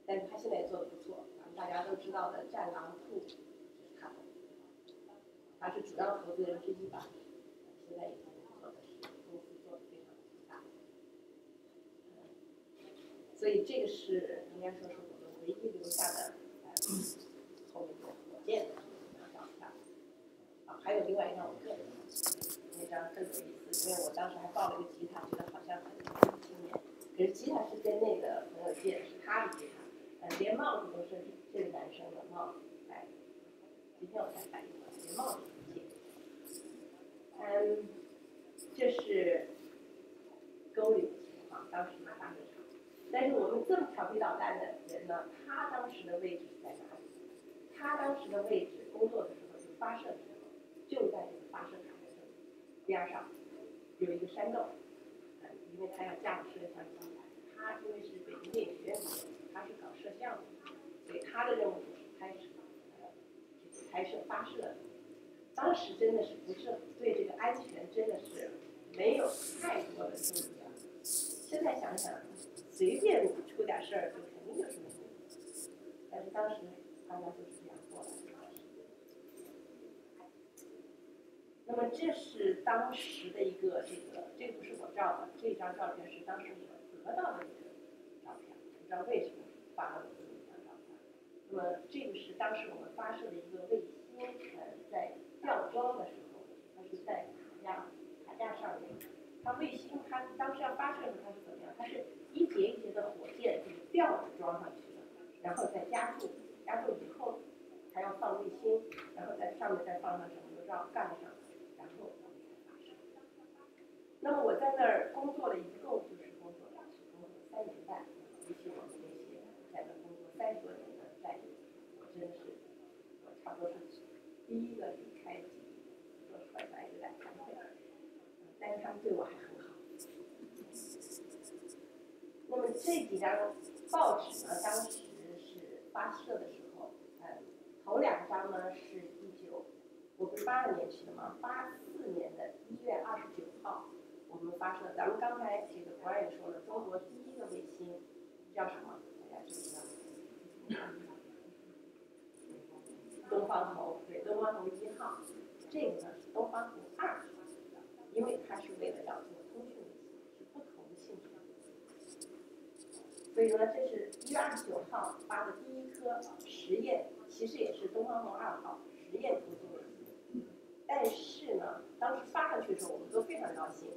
但是他现在也做得不错，大家都知道的战狼兔就是他的，他是主要投资人之一吧。现在已经做的是公司做得非常的大。所以这个是应该说是我们唯一留下的后面的火箭的那张照片。还有另外一张我个人的，那张更有意思，因为我当时还抱了一个吉他，觉得好像很青年。可是吉他是跟那个朋友借的，是他的吉他，连帽子都是这个男生的帽子戴的。今天我才反应过来，连帽子都借。这是沟里的情况，当时的发射场。但是我们这么调皮捣蛋的人呢，他当时的位置在哪里？他当时的位置，工作的时候就发射的时候，就在这个发射场的边上，有一个山洞。因为他要驾驶摄像机，他因为是北京电影学院的，他是搞摄像的，所以他的任务就是拍摄发射的。当时真的是不是对这个安全真的是没有太多的注意啊。现在想想，随便出点事儿就肯定就是没用。但是当时大家就是这样过来的。那么这是当时的一个这个不是我照的，这张照片是当时我得到的一个照片，不知道为什么发了我这么一张照片。那么这个是当时我们发射的一个卫星，在吊装的时候，它是在塔架上面。它卫星它当时要发射的时候它是怎么样？它是一节一节的火箭就是吊着装上去的，然后再加注以后还要放卫星，然后在上面再放上什么油罩盖上。那么我在那儿工作了一共就是工作3年半，尤其我们那些在那工作30多年的战友，我真的是我差不多是第一个离开基地，说出来有点惭愧，但是他们对我还很好。那么这几张报纸呢，当时是发射的时候，头2张呢是我不是82年去的吗？84年的1月29号。我们发射，咱们刚才这个Brian说了，中国第一个卫星叫什么？大家知不知道？东方红，对，东方红1号。这个呢是东方红2号，因为它是为了要做通讯卫星，是不同性质的。所以呢，这是1月29号发的第一颗实验，其实也是东方红2号实验途径卫星。但是呢，当时发上去的时候，我们都非常高兴。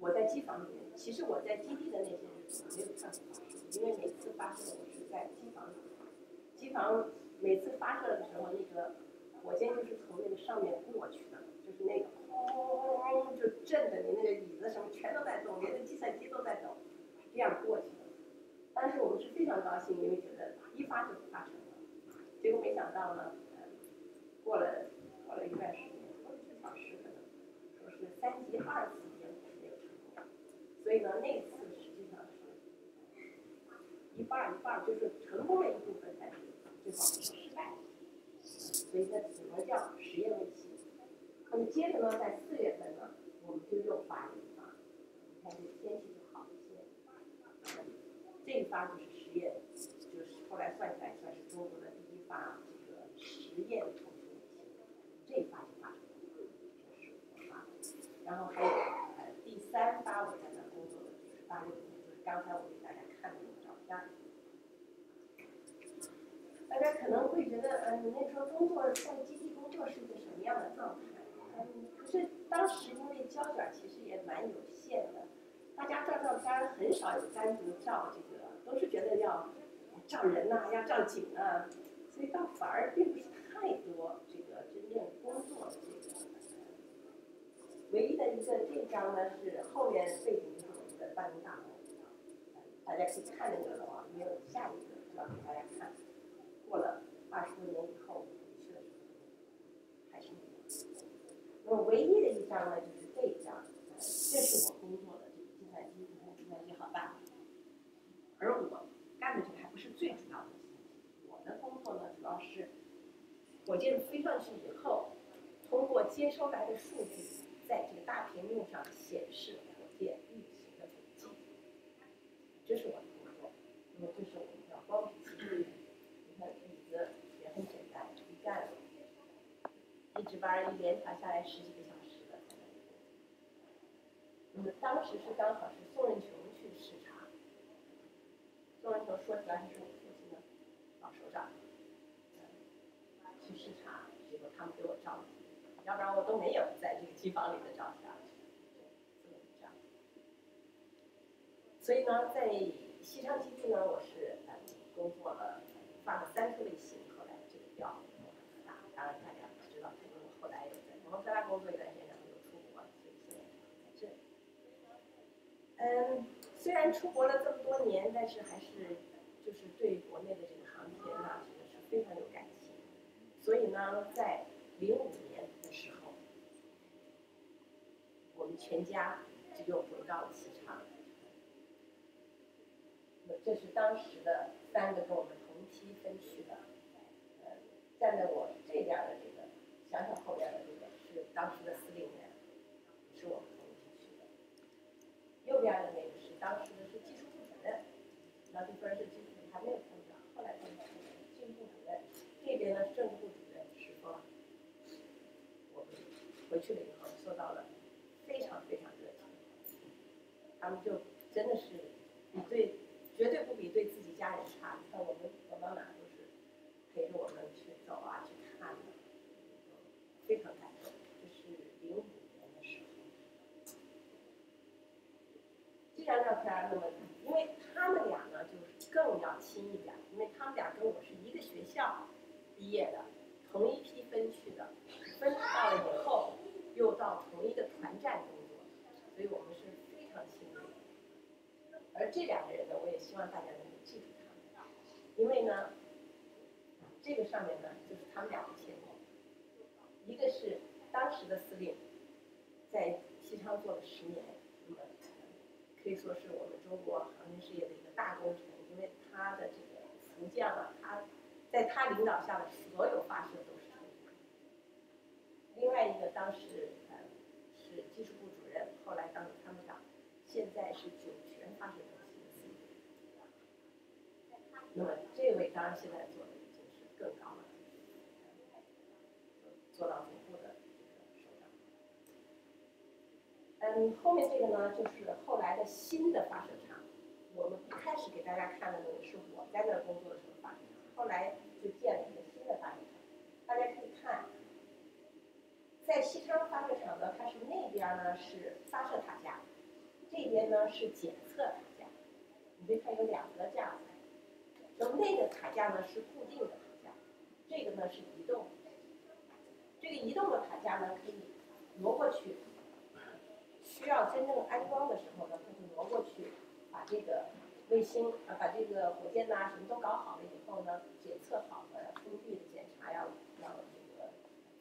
我在机房里面，其实我在基地的那些日子没有看过发射，因为每次发射我是在机房里面。机房每次发射的时候，那个火箭就是从那个上面过去的，就是那个轰就震的，你那个椅子什么全都在动，连那计算机都在抖，是这样过去的。当时我们是非常高兴，因为觉得一发就发成了。结果没想到呢，过了一段时间，过了1小时可能，说是3级2次点火没有成功。所以呢，那次实际上是一半一半，就是成功了一部分，但是最后是失败的。所以它只能叫实验卫星。那么接着呢，在4月份呢，我们就又发了一发，你看这天气就好一些。这一发就是实验，就是后来算起来算是中国的第一发这个实验通讯卫星，这一发就发成了，这是我发的。然后还有第3发我在那工作的就是86年，就是刚才我给大家看的那个照片。大家可能会觉得，你那时候工作在基地工作是一个什么样的状态？可是当时因为胶卷其实也蛮有限的，大家照照片很少有单独照这个，都是觉得要照人呐、要照景啊，所以倒反而并不是太多这个真正工作的这个。唯一的一个这张呢是后面背景就是我们的办公大楼，大家可以看那个的话，没有下一个就要给大家看。过了20多年以后回去的时候，还是那样。那么唯一的一张呢，就是这一张，这是我工作的这个计算机，你看计算机好大。而我干的这个还不是最主要的计算机，我的工作呢主要是火箭飞上去以后，通过接收来的数据，在这个大屏幕上显示火箭运行的轨迹。这是我的工作。那么这是我们叫光谱器。椅子也很简单，一站一值班一连调下来10几个小时的在那里。那么当时是刚好是宋任穷去视察，宋任穷说起来是我父亲的老首长，去视察，结果他们给我照了，要不然我都没有在这个机房里的照片。这么一张。所以呢，在西昌基地呢，我是工作了。发了3颗卫星，后来这个调很大，当然大家知道，因为我后来也在摩托车工作一段时间，然后又出国，所以现在在这里。虽然出国了这么多年，但是还是就是对国内的这个航天啊，这个是非常有感情。所以呢，在05年的时候，我们全家就又回到了西昌。这是当时的3个跟我们同期分区的，站在我这边的这个，想想后边的这个是当时的司令员，是我们同期去的。右边的那个是当时的是技术部主任，那这边是技术部还没有参加，后来才是技术部主任。这边呢是政治部主任石峰。我们回去了以后受到了非常非常热情，他们就真的是绝对不比对自己家人差。你看我们走到哪都是陪着我们去走啊，去看的，非常感动。这是05年的时候。这张照片，那么因为他们俩呢，就是更要亲一点，因为他们俩跟我是一个学校毕业的，同一批分区的，分到了以后又到同一个团站工作，所以我们是非常亲密的。而这2个人呢，我也希望大家能够记住他们，因为呢，这个上面呢就是他们俩的签名，一个是当时的司令，在西昌做了10年，那么可以说是我们中国航天事业的一个大工程，因为他的这个福将啊，他在他领导下的所有发射都是成功的。另外一个当时是技术部主任，后来当了参谋长，现在是酒泉发射中心的司令。那么这位当然现在做的已经是更高了，做到总部的这个首长。后面这个呢，就是后来的新的发射场，我们不开大家看的那个是我在那儿工作的时候发射场，后来就建了一个新的发射场。大家可以看，在西昌发射场呢，它是那边呢是发射塔架，这边呢是检测塔架。你可以看有2个架子，那么那个塔架呢是固定的塔架，这个呢是移动的。这个移动的塔架呢可以挪过去，需要真正安装的时候呢，它就挪过去，把这个卫星把这个火箭呐、什么都搞好了以后呢，检测好了，封闭的检查要这个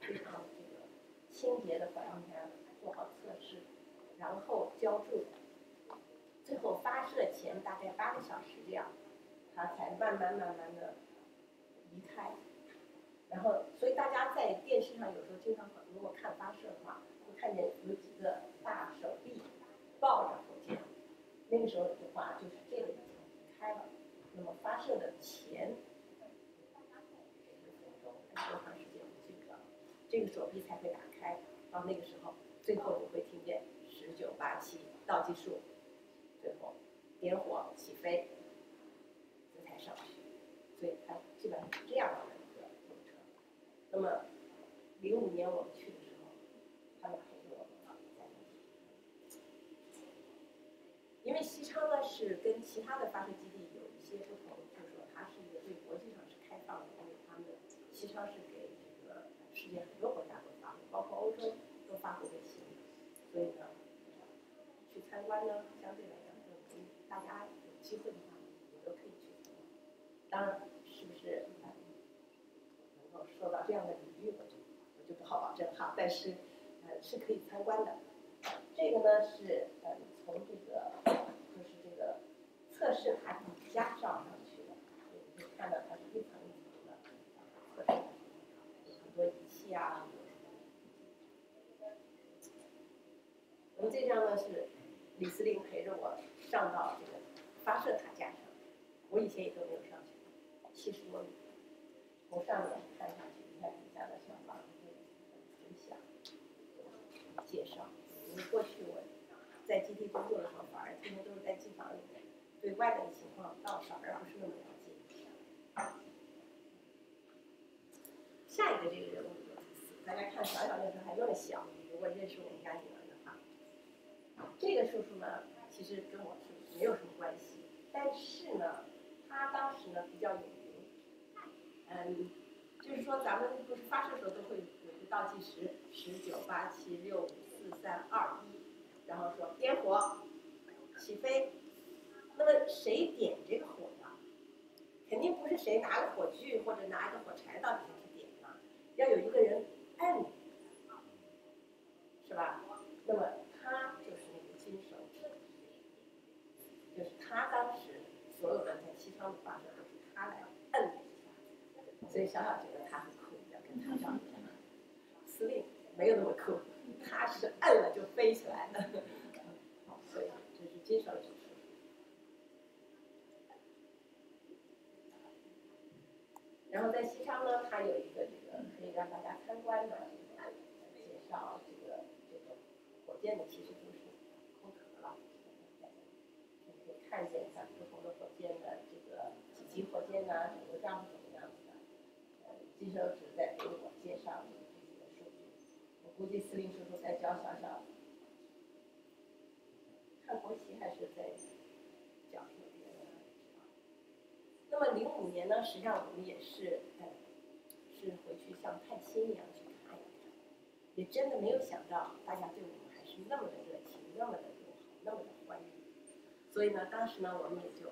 非常这个清洁的环境下做好测试，然后浇筑，最后发射前大概8个小时这样，它才慢慢的离开。然后，所以大家在电视上有时候经常如果看发射的话，会看见有几个大手臂抱着火箭，那个时候的话就是这个已经离开了。那么发射的前10分钟还是多长时间不记得了，这个手臂才会打开。到那个时候，最后你会听见19、8、7倒计数，最后点火起飞，这才上去。所以它基本上是这样的一个流程。那么05年我们去的时候，他们陪着我们在那里。因为西昌呢是跟其他的发射基地有一些不同，就是说它是一个对国际上是开放的，因为他们西昌是给这个世界很多国家都发过，包括欧洲都发过卫星，所以呢，去参观呢相对来讲，大家有机会的话也都可以去参观。当然，是不是能够受到这样的礼遇，我就不好保证哈，但是是可以参观的。这个呢是从这个就是这个测试塔底下照上去的，你可以看到它是一层一层的测试，有很多仪器啊。那么这张呢是李司令陪着我上到这个发射塔架上，我以前也都没有上去，70多米，从上面看下去，你看底下的小房子分享介绍。因为过去我在基地工作的时候，反而天天都是在机房里面，对外面的情况倒反而不是那么了解。下一个这个人物有意思，大家看小小那时候还那么小，如果认识我们家女儿的话，这个叔叔呢，其实跟我是没有什么关系，但是呢，他当时呢比较有名，就是说咱们不是发射的时候都会有一个倒计时，19、8、7、6、5、4、3、2、1，然后说点火，起飞。那么谁点这个火呢？肯定不是谁拿个火炬或者拿一个火柴到底下去点呢，要有一个人摁，是吧？那么他就是那个金手指，就是他当时所有的在西昌的发射都是他来摁了一下，所以小小觉得他很酷，要跟他照一下。司令没有那么酷，他是摁了就飞起来了，所以这是金手指。然后在西昌呢，它有一个这个可以让大家参观的介绍，这个火箭的其实就是空壳了，你可以看见像不同的火箭的这个几级火箭呢，整个样是怎么样子的。金手指在给我介绍这些数据，我估计司令叔叔在教小小看国旗还是在讲什么别的。那么05年呢，实际上我们也是是回去像探亲一样去看一看，也真的没有想到大家对我们还是那么的热情，那么的友好，那么的欢迎。所以呢，当时呢，我们也就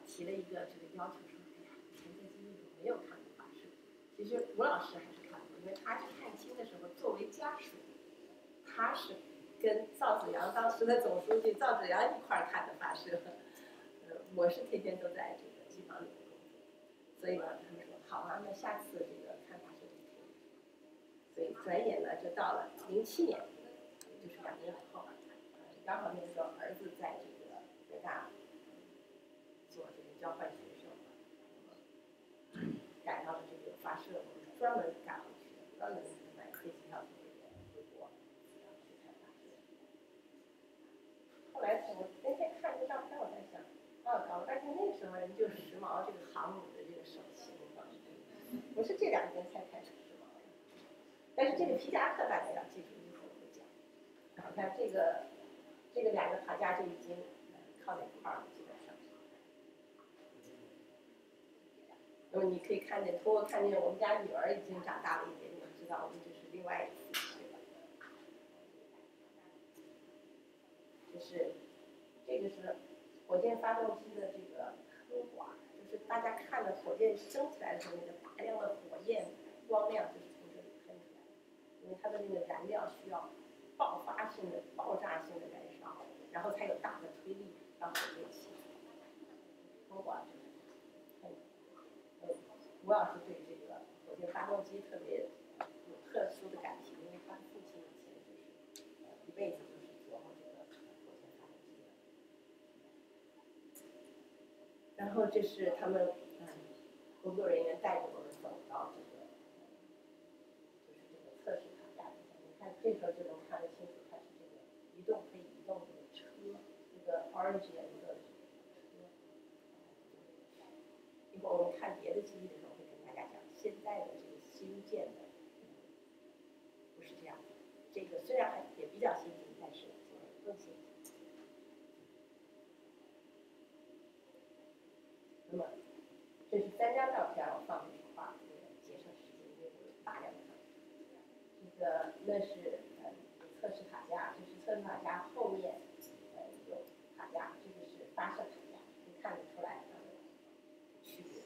提了一个这个要求，说，哎呀，以前在基地里没有看过发射。其实吴老师还是看过，因为他去探亲的时候，作为家属，他是跟赵子阳当时的总书记赵子阳一块儿看的发射。我是天天都在这个机房里面工作，所以呢，他们说好啊，那下次这个看发射就可以。所以转眼呢，就到了07年，也就是2年以后，刚好那个时候儿子在这个北大做这个交换学生，赶上了这个发射，我们专门赶回去的，专门买飞机票回国去看发射。后来我那天看这照片，我在想，搞了半天看那个时候人就时髦，这个航母的这个手型，不是这2年才开始时髦的。但是这个皮夹克大家要记住，一会儿会讲。你看这个2个塔架就已经靠在一块儿了，基本上。那么你可以看见，通过看见我们家女儿已经长大了一点点，知道我们这是另外一次去了。这个是火箭发动机的这个坑管，就是大家看的火箭升起来的时候，那个大量的火焰光亮就是从这里喷出来的，因为它的那个燃料需要爆炸性的燃烧，然后才有大的推力让火箭起来。坑管吴老师对这个火箭发动机特别有特殊的感情，因为他父亲以前就是一辈子就是琢磨这个火箭发动机的。然后这是他们工作人员带着我们走到这个就是这个测试塔架底下，你看这时候就能看得清楚，它是这个可以移动这个车，这个 orange 颜色的这个车。一会儿我们看别的机翼的时候会跟大家讲，现在的这个新建的不是这样的，这个虽然也比较先进，但是更先进。那么这是3张照片，我放在一块儿，节省时间，因为有大量的照片。那是测试塔架，这是测试塔架后面有塔架，这个是发射塔架，可以看得出来区别。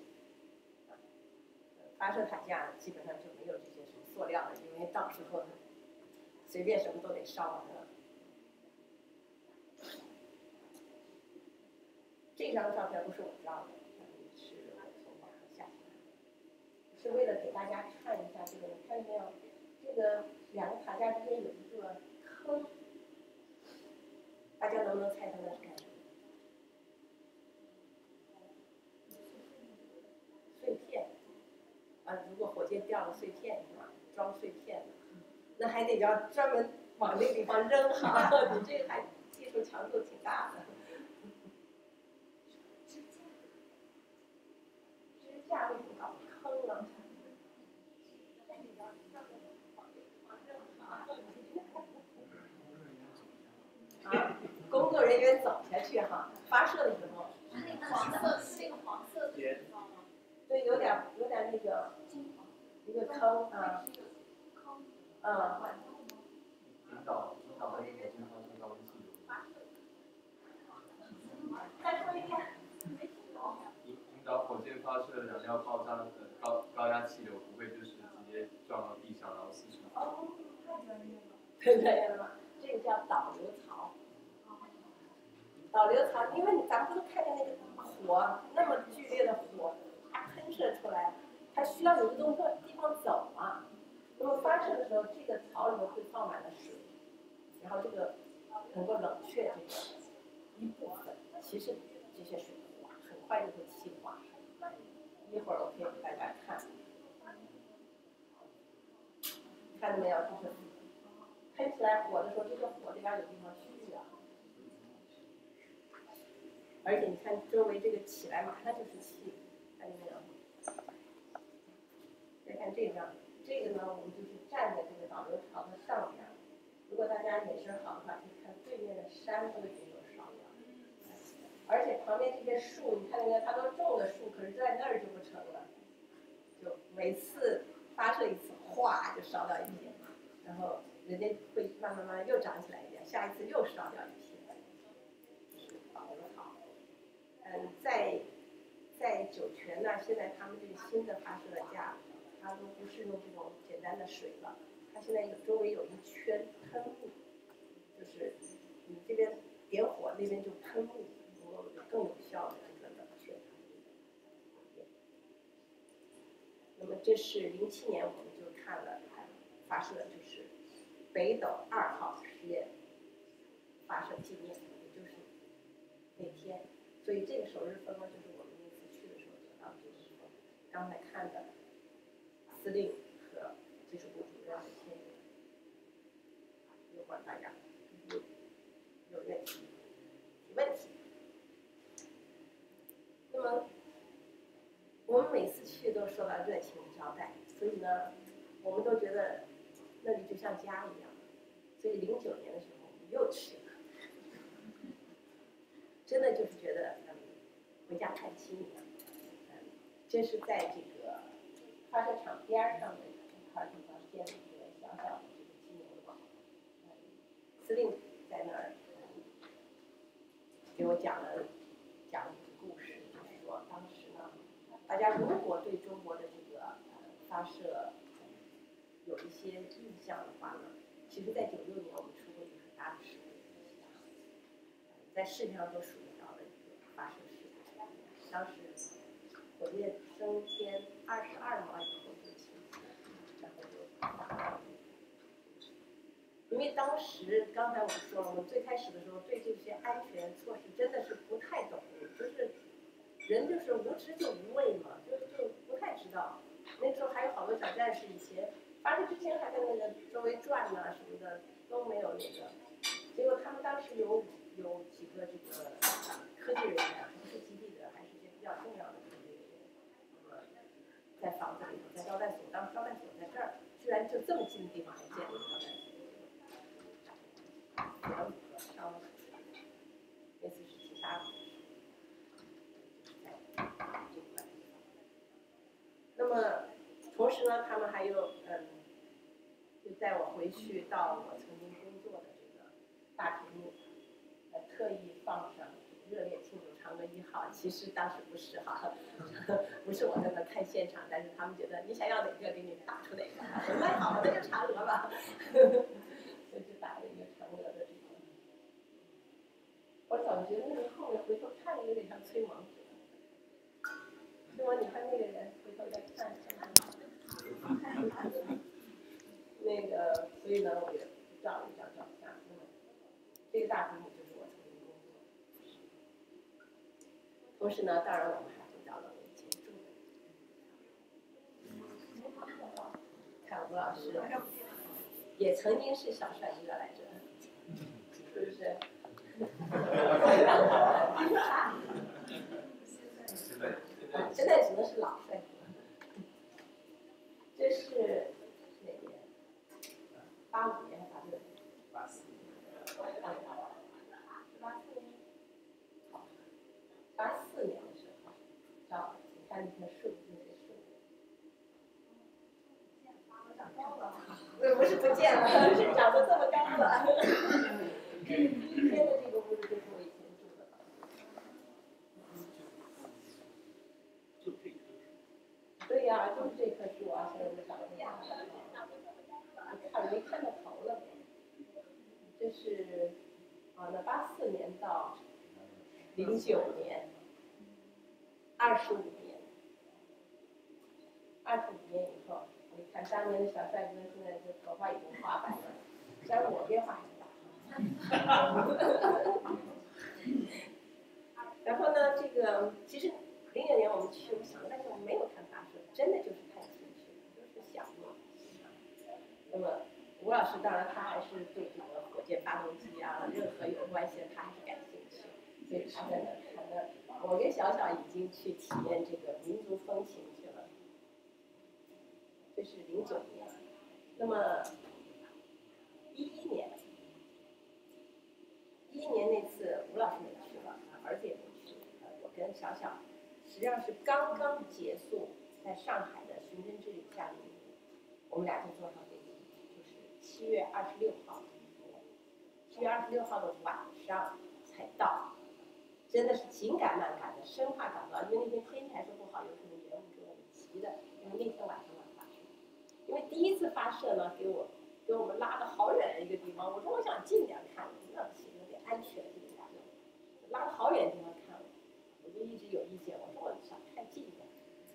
发射塔架基本上就没有这些什么塑料的，因为到时候随便什么都得烧完了。这张照片不是我照的，是我从网上下来的，是为了给大家看一下这个，你看见没有？这个2个塔架之间有一个坑，大家能不能猜它那是干什么？碎片。如果火箭掉了碎片是吧？装碎片的，那还得要专门往那个地方扔哈。你这个还技术强度挺大的。支架为什么搞坑呢？工作人员走下去哈，发射的时候。是那个黄色的地方吗？对，有点那个一个坑啊。引导那个经常是高温气流。再说一遍。引导火箭发射燃料爆炸的高压气流不会就是直接撞到地上，然后四处。哦，太专业了。太专业了吧？这个叫导流槽。导流槽，因为咱们不都看见那个火那么剧烈的火，它喷射出来，它需要有一个地方走嘛。那么发射的时候，这个槽里面会放满了水，然后这个能够冷却这个一部分。其实这些水很快就会气化。一会儿我可以给大家看，看到没有？就是喷起来火的时候，这个火里边有地方去啊。而且你看周围这个起来马上就是气，看见没有？再看这张，这个呢，我们就是站在这个导流槽的上边。如果大家眼神好的话，可以看对面的山都已经有烧掉，而且旁边这些树，你看见没有？它都种的树，可是在那儿就不成了，就每次发射一次，哗就烧掉一片，然后人家会慢慢又长起来一点，下一次又烧掉一片，这是导流槽。在酒泉呢，现在他们这个新的发射架，它都不是用这种简单的水了，它现在周围有一圈喷雾，就是你这边点火，那边就喷雾，能够更有效的这个冷却它。那么这是07年我们就看了发射，就是北斗2号实验发射纪念，也就是那天。所以这个首日风呢，就是我们那次去的时候得到这个时候，刚才看的司令和技术部主任的签名。一会儿大家有问题提问题。每次去都受到热情招待，所以呢，我们都觉得那里就像家一样。所以09年的时候，我们又去了，真的就是觉得回家探亲一样。这是在这个发射场边上的一块地方建了一个小小的这个纪念馆。司令在那儿给我讲了一个故事，就是说当时呢，大家如果对中国的这个发射有一些印象的话呢，其实在96年我们出过一个很大的事故，在世界上都数得着的一个发射事故。当时火箭升天22秒以后就起飞，然后就因为当时刚才我们说了，我们最开始的时候对这些安全措施真的是不太懂，就是人就是无知就无畏嘛，就不太知道。那时候还有好多小战士，以前发射之前还在那个周围转呐什么的，都没有那个。结果他们当时有几个这个科技人员，还是基地的，还是些比较重要的科技人员，在房子里头，在招待所，当时招待所在这儿，居然就这么近的地方还建了一个招待所。那次是其他的，那么同时呢，他们还有就带我回去到我曾经工作的这个大屏幕，特意放上热烈庆祝嫦娥1号。其实当时不是哈，不是我在那看现场，但是他们觉得你想要哪个，给你打出哪个。我说那好，那就嫦娥吧。所以就打了一个嫦娥的这个。我总觉得那个后面回头看着有点像崔萌。崔萌，你看那个人回头再看，那个，所以呢，我也照了一张照相。那么，这个大屏幕就是我曾经工作的。同时呢，当然我们还回到了我以前住的。看吴老师，也曾经是小帅哥来着，是不是？你说啥？现在只能是老帅哥。这是哪年？85年还是86年？84年。84年的时候，照，你看那些树，那些树。长高了。不是不见了，是长得这么高了。这个第一天的这个屋子就是我以前住的。对呀，就是这棵树啊，现在就长得这样。没看到头了。这是那84年到09年，25年，25年以后，你看当年的小帅哥，现在这头发已经花白了，虽然我变化很大。然后呢，这个其实09年我们去，我想但是我没有看发射，真的就是看兴趣，就是想嘛。那么吴老师当然他还是对这个火箭发动机啊，任何有关系的他还是感兴趣，所以他在那看的。我跟小小已经去体验这个民族风情去了。这是09年，那么11年那次吴老师也去了，儿子也没去，我跟小小实际上是刚刚结束在上海的巡侦之旅夏令营，我们俩就坐上飞机，就是7月26号，7月26号的晚上才到，真的是紧赶慢赶的，生怕赶到，因为那天天气还说不好，有可能延误给我们骑的，因为那天晚上发射，因为第一次发射呢，给我们拉得好远的一个地方，我说我想近点看，那不行，有点安全这个压力，拉得好远的地方看，我就一直有意见，我说我想看近一点，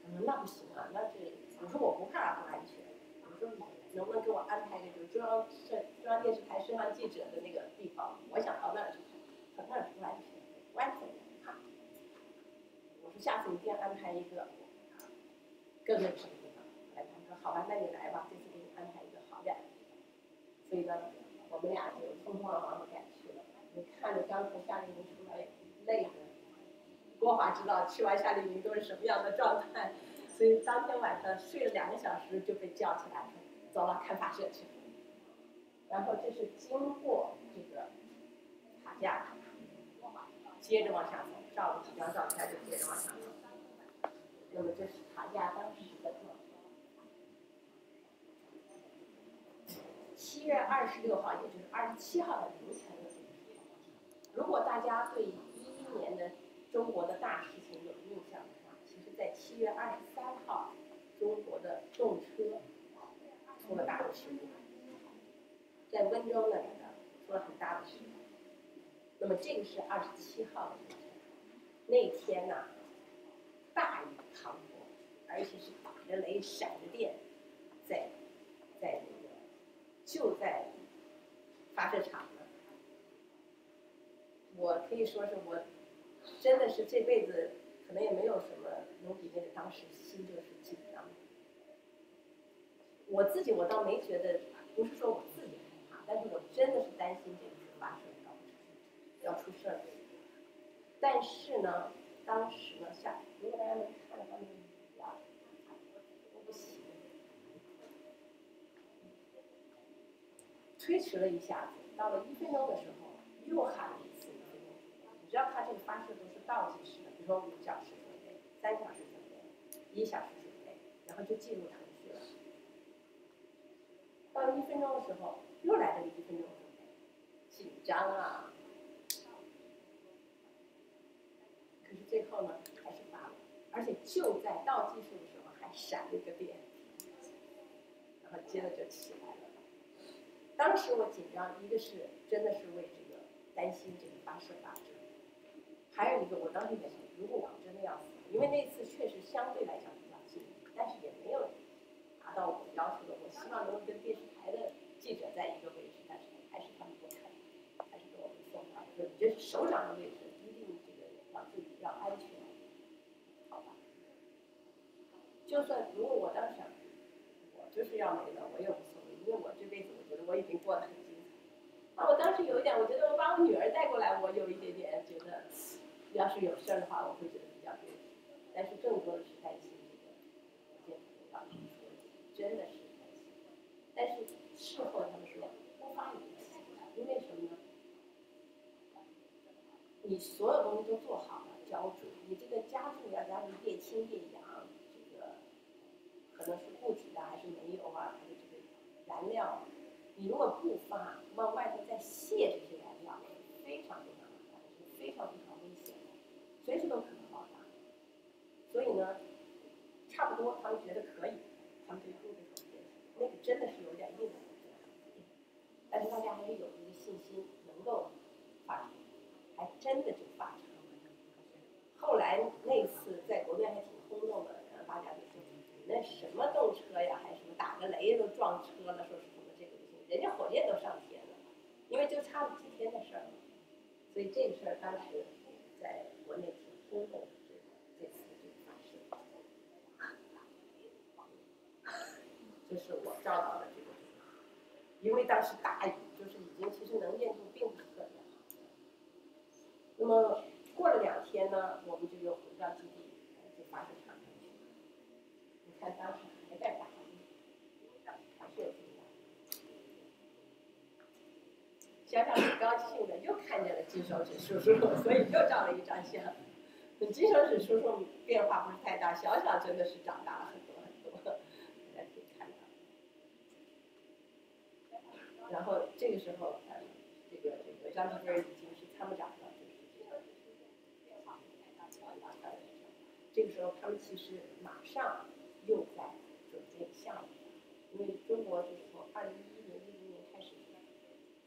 他说那不行啊，那是，我说我不怕不安全，我说能不能给我安排个就是中央电视台摄像记者的那个地方，我想到那儿去看，那儿不安全，不安全怕，我说下次一定安排一个更那什么地方，来他说好吧，那你来吧，这次给你安排一个好点。所以呢，我们俩就匆匆忙忙的赶去了。你看着刚从夏令营出来，累的。国华知道去完夏令营都是什么样的状态，所以当天晚上睡了2个小时就被叫起来了，走了看发射去。然后这是经过这个塔架，接着往下走，照了几张照片就接着往下走。那么这是塔架当时的状态。7月26号，也就是27号的凌晨的这个时候，如果大家对11年的中国的大事情有印象的话，其实在7月23号，中国的动车出了大的事故，在温州那里呢出了很大的事故。那么这个是27号的凌晨，那天呢，大雨滂沱，而且是打着雷、闪着电，在那个就在发射场呢。我可以说是我真的是这辈子可能也没有什么能比那个当时心就是紧张。我自己我倒没觉得，不是说我自己害怕，但是我真的是担心这个事发生要出事儿。但是呢，当时呢下，如果大家能看到他们雨啊，都不行，推迟了一下子，到了1分钟的时候又喊了一次1分钟。你知道他这个发射都是倒计时的，比如说5小时准备，3小时准备，1小时准备，然后就进入程序了。到1分钟的时候，又来了1分钟准备，紧张啊！可是最后呢，还是发了，而且就在倒计时的时候还闪了一个电，然后接着就起来了。当时我紧张，一个是真的是为这个担心这个发射发生，还有一个我当时也想，如果我们真的要死，因为那次确实相对来讲比较近，但是也没有达到我要求的。我希望能够跟电视台的记者在一个位置，但是还是他们不肯，还是给我们送到说你这是首长的位置，一定这个要注意要安全，好吧？就算如果我当时想，我就是要没了，我也无所谓，因为我这辈子我觉得我已经过得很精彩。我当时有一点，我觉得我把我女儿带过来，我有一点点觉得，要是有事儿的话，我会觉得比较丢脸。但是更多的是担心这个火箭可能要出问题，真的是担心。但是事后他们说不发语气，因为什么呢？你所有东西都做好了，浇筑，你这个加注要加入液氢、液氧，这个可能是固体的还是煤油啊，还是这个燃料。你如果不发，往外头再泄这些燃料，是非常非常麻烦，是非常非常危险的，随时都可能爆炸。所以呢，差不多他们觉得可以，他们就用这种电池，那个真的是有点硬的，但是大家还是有一个信心能够发成，还真的就发成了。后来那次在国内还挺轰动的，然后大家就说那什么动车呀，还什么打个雷都撞车了，说是什么这个不行，人家火箭都上天了，因为就差了几天的事儿嘛。所以这个事儿当时在国内挺轰动的，这次这个发射，这是我照到的这个，因为当时大雨，就是已经其实能见度并不是特别好。那么过了2天呢，我们就又回到基地，就发射场上去。你看当时还在打雨，还是有这个。小小很高兴的又看见了金手指叔叔，所以又照了一张相。金手指叔叔变化不是太大，小小真的是长大了很多很多，大家可以看到。然后这个时候，这个张志飞已经是参谋长了，这个时候他们其实马上又在准备项目，因为中国就是从2011年、2010年开始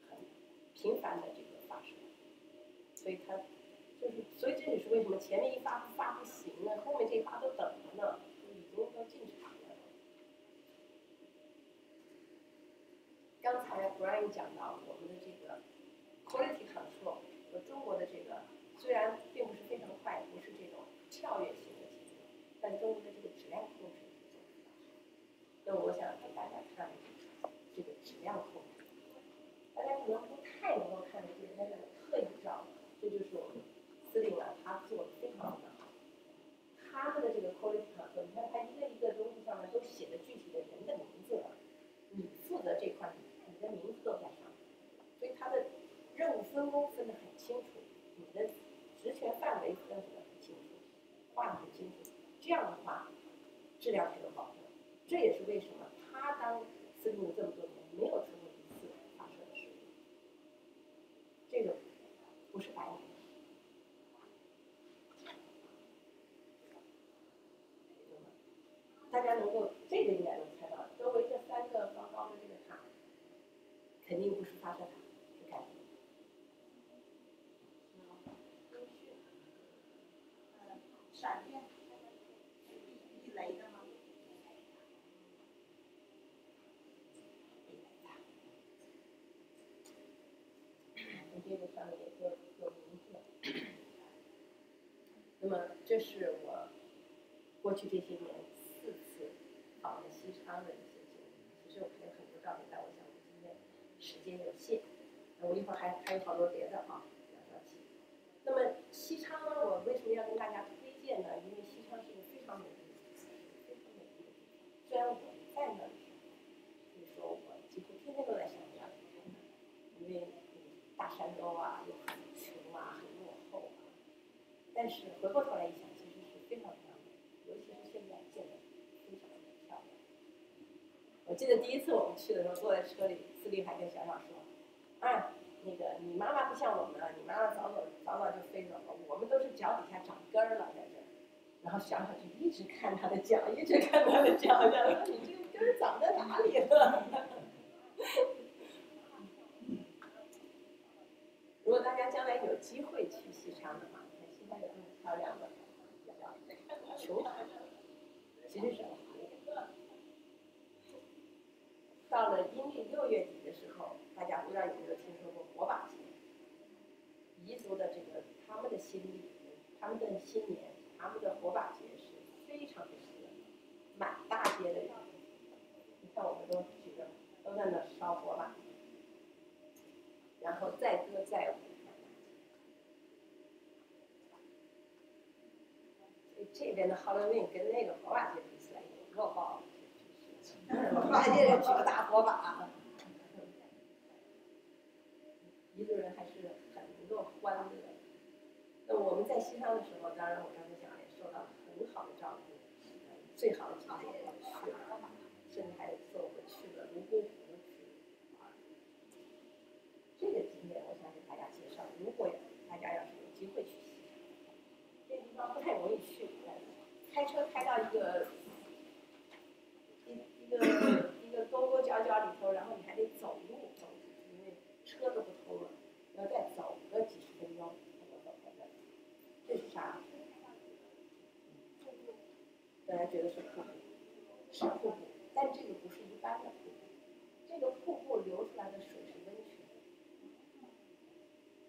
很频繁的这个发射，所以他就是所以这也是为什么前面一发不行呢，后面这一发都等着呢，就已经都进场了。刚才 Brian 讲到我们的这个 quality control 和中国的这个虽然并不是非常快，不是这种跳跃性的节奏，但中国的这个质量控制是做得非常好。那我想给大家看这个质量控制，大家可能不太能够看得见，但是我特意照，这就是我们司令啊，他做的非常的好。他们的这个画得很清楚。这样的话，质量才有保证。这也是为什么他当司令的这么多年没有出过一次发射的事故。这个不是白来的。大家能够这个应该能猜到，周围这3个高高的这个塔，肯定不是发射塔，是干什么？闪电，避雷的吗？你这个上面有名字。那么这是我过去这些年4次访问西昌的一些经历。其实我拍了很多照片，但我想我今天时间有限，我一会儿还有好多别的啊，不要着急。那么西昌呢，我为什么要跟大家推荐呢？因为西昌是一个非常美丽的地方，非常美丽的地方。虽然我在那里，所以说我几乎天天都在想着要离开那儿，因为大山沟啊，又很穷啊，很落后啊。但是回过头来一想，其实是非常非常美，尤其是现在建得非常的漂亮。我记得第一次我们去的时候，坐在车里，司令还跟小小说：“啊，那个你妈妈不像我们，你妈妈早早就飞走了，我们都是脚底下长根儿了在这儿。”然后小小就一直看他的脚，一直看他的脚，然后你这个根儿长在哪里了？如果大家将来有机会去西昌的话，你看西昌有这么漂亮的球场，其实是很美的。到了阴历6月底的时候，大家不知道有没有听说过火把节？彝族的这个他们的新历，他们的新年，他们的火把节是非常的热闹，满大街的人，你看我们都举着都在那烧火把，然后载歌载舞。所以这边的 Halloween 跟那个火把节比起来有弱爆了。火把节人举个大火把，彝族人还是很能够欢乐的。那我们在西昌的时候，当然我刚才讲也受到了很好的照顾，最好的景点也去了，甚至还送我们去了泸沽湖去。这个景点我想给大家介绍，如果大家要是有机会去西昌，这个地方不太容易去，开车开到一个沟沟角角里头，然后你还得走路走进去，因为车都不通了，要再走个几十分钟才能走到这儿。这是啥？大家觉得是瀑布，是瀑布，但这个不是一般的瀑布，这个瀑布流出来的水是温泉，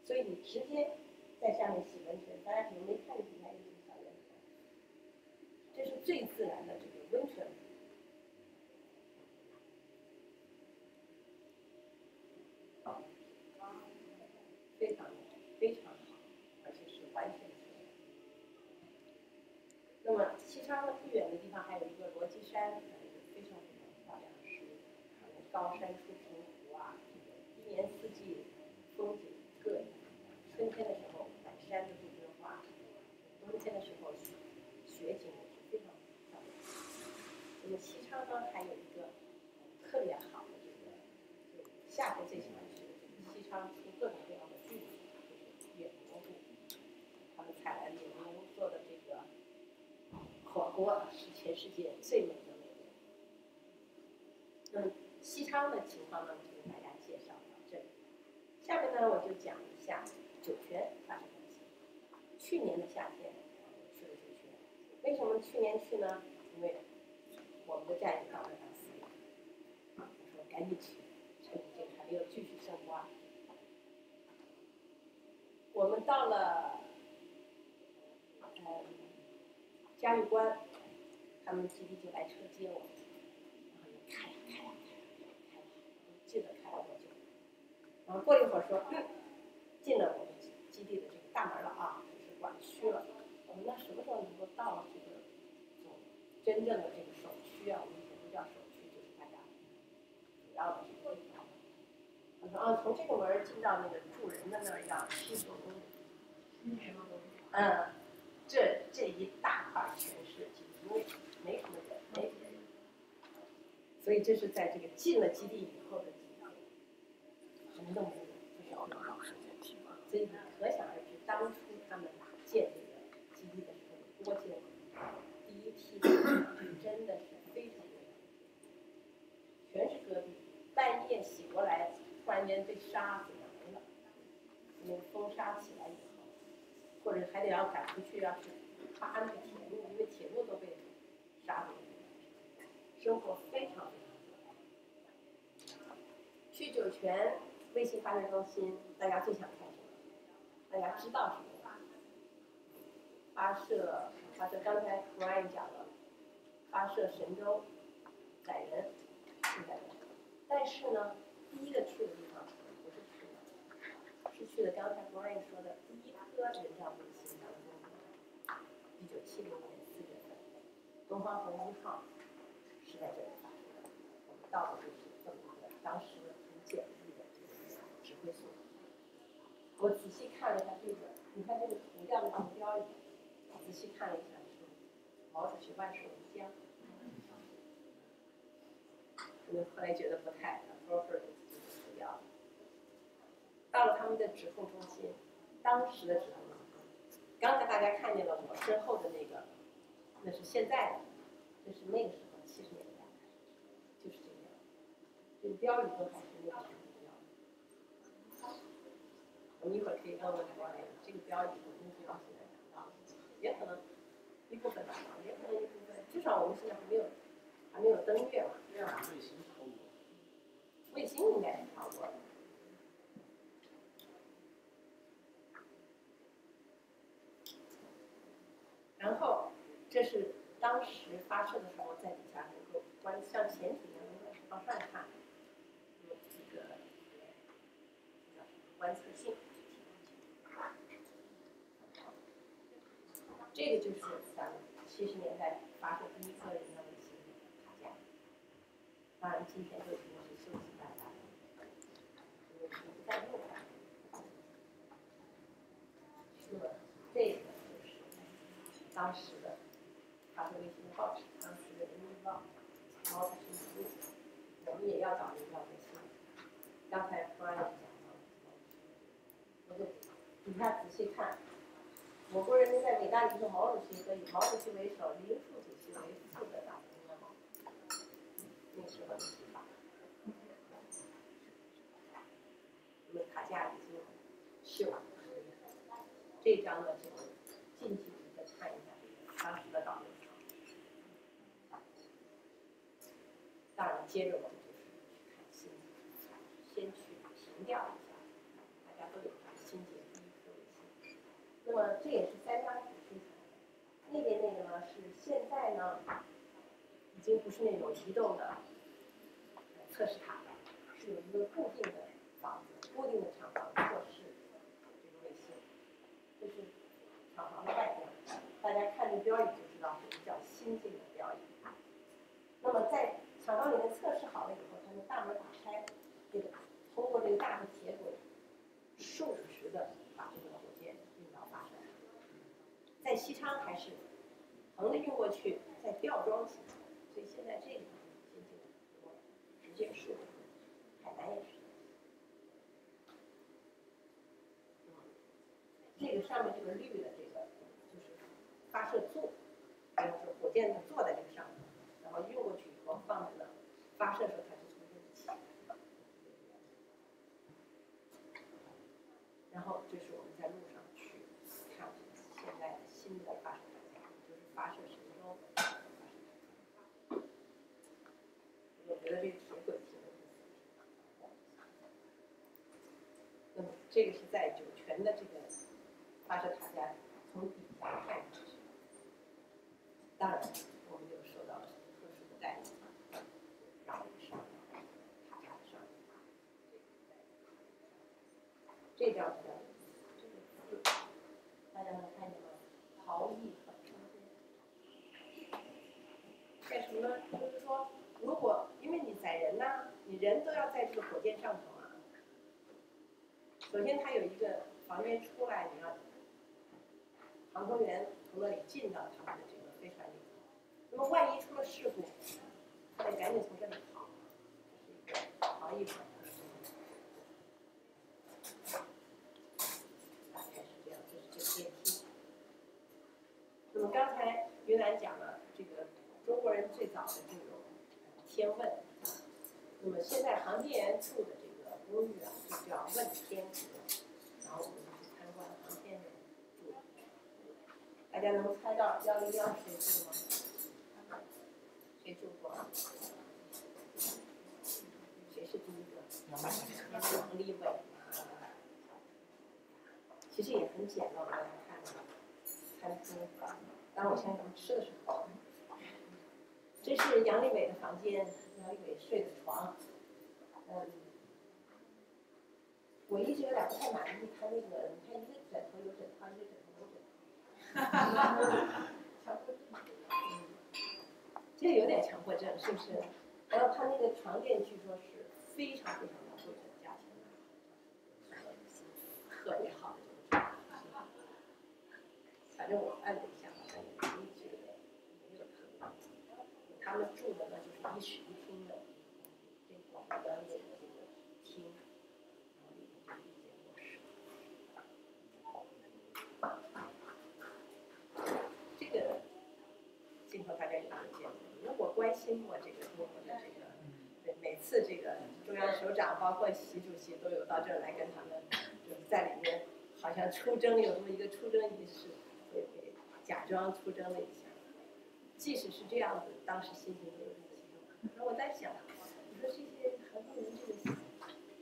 所以你直接在下面洗温泉，大家可能没看见底下有这个小圆头，这是最自然的这个温泉。非常非常好，而且是完全自然。那么西昌的不远的地方还有一个罗基山，非常非常漂亮，是高山出平湖啊，一年四季风景各异。春天的时候满山的杜鹃花，冬天的时候雪景也是非常漂亮。那么西昌呢还有一个特别好的这个，夏天最喜欢去的这个西昌出各种各样的菌，就是野蘑菇，他们采来的野蘑菇做的这个火锅是全世界最美的美味。那么西昌的情况呢，就给大家介绍到这里。下面呢，我就讲一下酒泉发生的情况。去年的夏天，我去了酒泉。为什么去年去呢？因为我们的战友刚刚死了，我说赶紧去，趁这个还没有继续升官。我们到了嘉峪关，他们基地就来车接我们，然后就开了，不记得开了多久。然后过一会儿说，进了我们基地的这个大门了啊，就是管区了。我们那什么时候能够到这个真正的这个首区啊？我们不叫首区，就是大家主要的这个地方。我说啊，从这个门进到那个住人的那儿要70多公里。这一大所以这是在这个进了基地以后的什么都没有，就是我们所以你可想而知，当初他们建这个基地的时候有多艰苦。第一批真的是非常非常，全是戈壁，半夜洗过来，突然间被沙给没了，那个风沙起来以后，或者还得要赶出去，要去扒那个铁路，因为铁路都被沙给生活非常非常。去酒泉卫星发射中心，大家最想看什么？大家知道什么？发射，刚才 Brian 讲了，发射神舟载人，但是呢，第一个去的地方不是去的，是去的刚才 Brian 说的第一颗人造卫星当中，1970年4月份，东方红1号是在这里发射的。我们到的就是这么一个当时很简易的这个指挥所。我仔细看了一下这个，你看这个图调的这个标语，仔细看了一下是毛主席万寿无疆。后来觉得不太 appropriate 这个图调。到了他们的指挥中心，当时的指挥中心，刚才大家看见了我身后的那个，那是现在的，这是那个时候70年代，就是这个样。这个标语都还是那个时候的标语。我们一会儿可以问问国内这个标语我们是到现在达到，也可能一部分达到，也可能一部分，至少我们现在还没有登月嘛。卫星超过。卫星应该是超过的。然后这是当时发射的时候在底下能够像潜艇一样能够往上看，有一个观测镜。这个就是咱们70年代发射第一颗人造卫星的塔架。当然今天就已经是休息大家了，因为不再用了。是吧？这个就是当时的发射卫星的报纸，当时的《人民日报》毛主席语录，我们也要找人造卫星。刚才Brian讲到，我就底下仔细看。我国人民在伟大领袖毛主席和以毛主席为首、林副主席为副的党中央，那时候的提法。我们塔架已经锈了，这张呢就近距离的看一下当时的导游场。当然，接着我们就是去看新闻，先去评调一下，大家都有新结第一颗卫星。那么这也是3张图拼起来的。那边那个呢是现在呢，已经不是那种移动的测试塔了，是有一个固定的房子、固定的厂房测试这个卫星。这是厂房的外观，大家看这标语就知道是比较新进的标语。那么在厂房里面测试好了以后，它的大门打开，这个通过这个大的铁轨，竖直的把这个火箭运到发射场。在西昌还是横着运过去，再吊装起来，所以现在这个先进的多了，直接竖着，海南也是。这个上面这个绿的这个就是发射座，就是火箭坐在这个上面，然后运过去以后放在了发射时候它就从这里起。然后这是我们在路上去看现在的新的发射塔架，就是发射神舟的发射塔架。我觉得这个铁轨挺有意思。那么这个是在酒泉的这个发射塔架从底下看上去，当然我们就受到了特殊的待遇，让我们上塔架上。这张比较有意思，这个字大家能看见吗？陶艺很常见。干什么呢？就是说，如果因为你载人呐，你人都要在这个火箭上头啊。首先，它有一个房间出来，你要航空员从那里进到他们的这个飞船里头。那么，万一出了事故，他得赶紧从这里跑。一会儿。大概是这样，这是这个电梯。那么刚才云南讲了这个中国人最早的这种天问，那么现在航天员住的这个公寓啊，就叫问天阁，然后我们去参观航天员住的。大家能猜到101谁住吗？谁住过？谁是第一个？杨利伟。其实也很简陋，大家看餐厅。当然，我现在咱们吃的时候，这是杨利伟的房间，杨利伟睡的床。我一直有点不太满意他那个，你看一个枕头有枕头，一个枕头没枕头。强迫症。这个有点强迫症，是不是？然后他那个床垫据说是非常非常的贵的价钱，特别好的这个床。反正我按了一下，好像也一直没有特别。他们住的呢就是1室1厅的这个单位的这个厅，然后里面就是一间卧室。这个镜头大家有没有见过？如果关心过这个中国的这个，每次这个中央首长包括习主席都有到这儿来跟他们，就是在里面好像出征有这么一个出征仪式，也假装出征了一下。即使是这样子，当时心情都有点激动。那我在想，你说这些航天员这个心理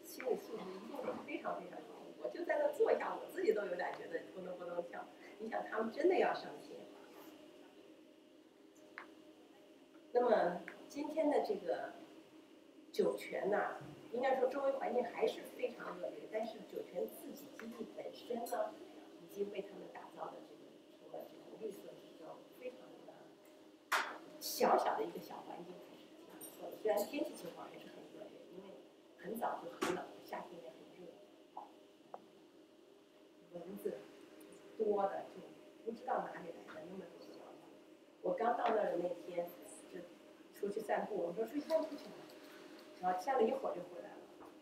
素质一定是非常非常高。我就在那坐下，我自己都有点觉得扑通扑通跳。你想，他们真的要上天？那么今天的这个酒泉呢，应该说周围环境还是非常恶劣，但是酒泉自己基地本身呢，已经为他们打造的这个除了这种绿色之中，非常的小小的一个小环境还是挺不错的。虽然天气情况还是很恶劣，因为很早就很冷，夏天也很热，蚊子多的就不知道哪里来的那么多小蚊子。我刚到那儿的那天。出去散步，我说出去散步去了，然后散了一会儿就回来了。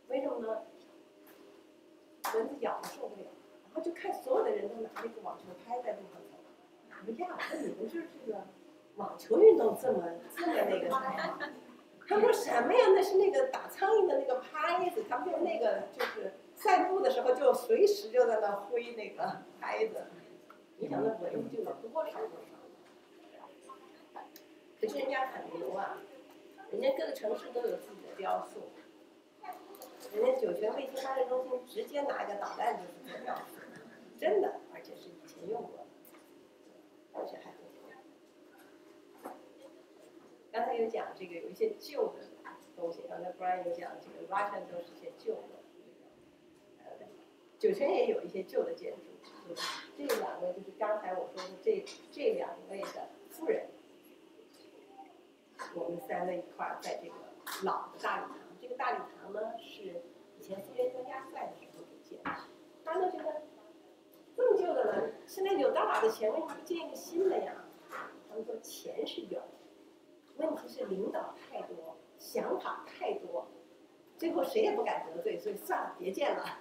为什么呢？蚊子咬的受不了，然后就看所有的人都拿着一个网球拍在路上走。我说呀，那你们就是这个网球运动这么那个？他们说什么呀？那是那个打苍蝇的那个拍子，他们就那个就是散步的时候就随时就在那挥那个拍子。你想那蚊子就有多少？可是人家很牛啊，人家各个城市都有自己的雕塑，人家酒泉卫星发射中心直接拿一个导弹就是做雕塑，真的，而且是以前用过的，而且还不错。刚才有讲这个有一些旧的东西，刚才 Brian 有讲这个 Russian 都是一些旧的，酒泉也有一些旧的建筑，这两位就是刚才我说的这两位的夫人。我们3位一块儿在这个老的大礼堂，这个大礼堂呢是以前苏联参加赛的时候给建的。大家都觉得这么旧的了，现在有大把的钱，为什么不建一个新的呀？他们说钱是有，问题是领导太多，想法太多，最后谁也不敢得罪，所以算了，别建了。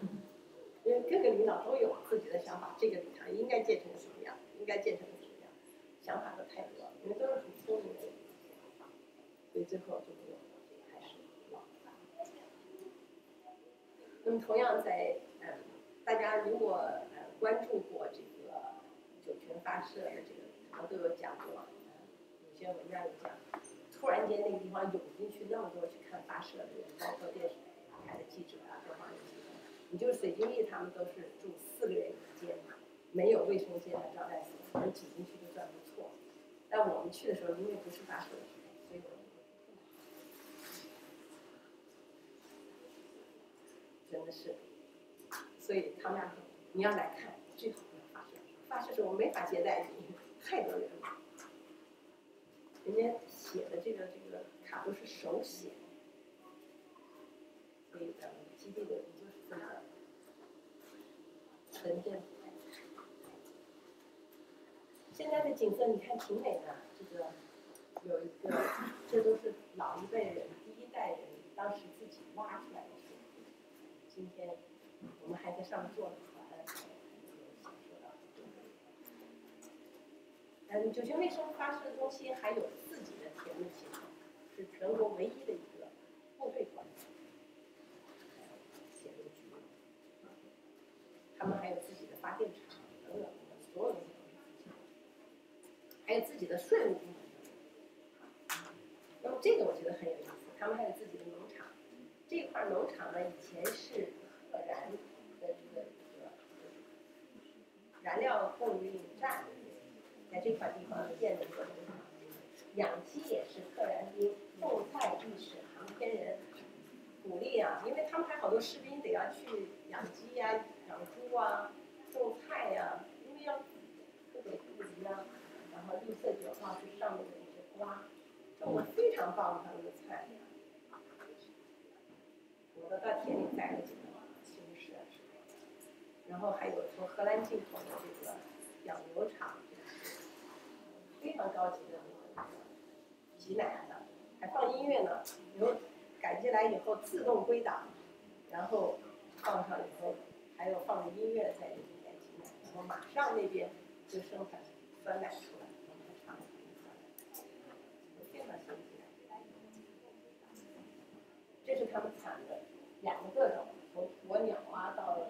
因为各个领导都有自己的想法，这个礼堂应该建成什么样，应该建成什么样，想法都太多了，因为都是很聪明的人。所以最后就没有还是老大。那么同样在大家如果关注过这个酒泉发射的这个，可能都有讲过，有些文章有讲，突然间那个地方涌进去那么多去看发射的人，包括电视台的记者啊，各方面记者，你就是水晶翼他们都是住4个人一间，没有卫生间的招待所，能挤进去就算不错。但我们去的时候，因为不是发射的时候，所以我们真的是，所以他们你要来看，最好不要发射。发射时候我没法接待你，太多人了。人家写的这个卡都是手写，所以咱们基地的人就是这么沉淀。现在的景色你看挺美的，这个有一个，这都是老一辈人、第一代人当时自己挖出来的。今天我们还在上面坐着船，享受到。酒精卫生发射中心还有自己的铁路系统，是全国唯一的一个部队管的铁路局。他们还有自己的发电厂等等，所有的东西，还有自己的税务部门。那么这个我觉得很有意思，他们还有自己的农场。这一块农场呢，以前是赫然的一个燃料供应站，在这块地方建了一个农场。养鸡也是赫然兵种菜亦是航天人，鼓励啊，因为他们还好多士兵得要去养鸡呀、养猪啊、种菜呀、因为要不给不离啊，然后绿色9号是上面的一些瓜，种得非常棒他们的菜。我都到田里摘了几个西红柿啊什么的，然后还有从荷兰进口的这个养牛场，非常高级的那个挤奶的，还放音乐呢。牛赶进来以后自动归档，然后放上以后还有放着音乐在里面挤奶，然后马上那边就生产酸奶出来，厂非常先进。这是他们产的养的各种，从鸵鸟啊到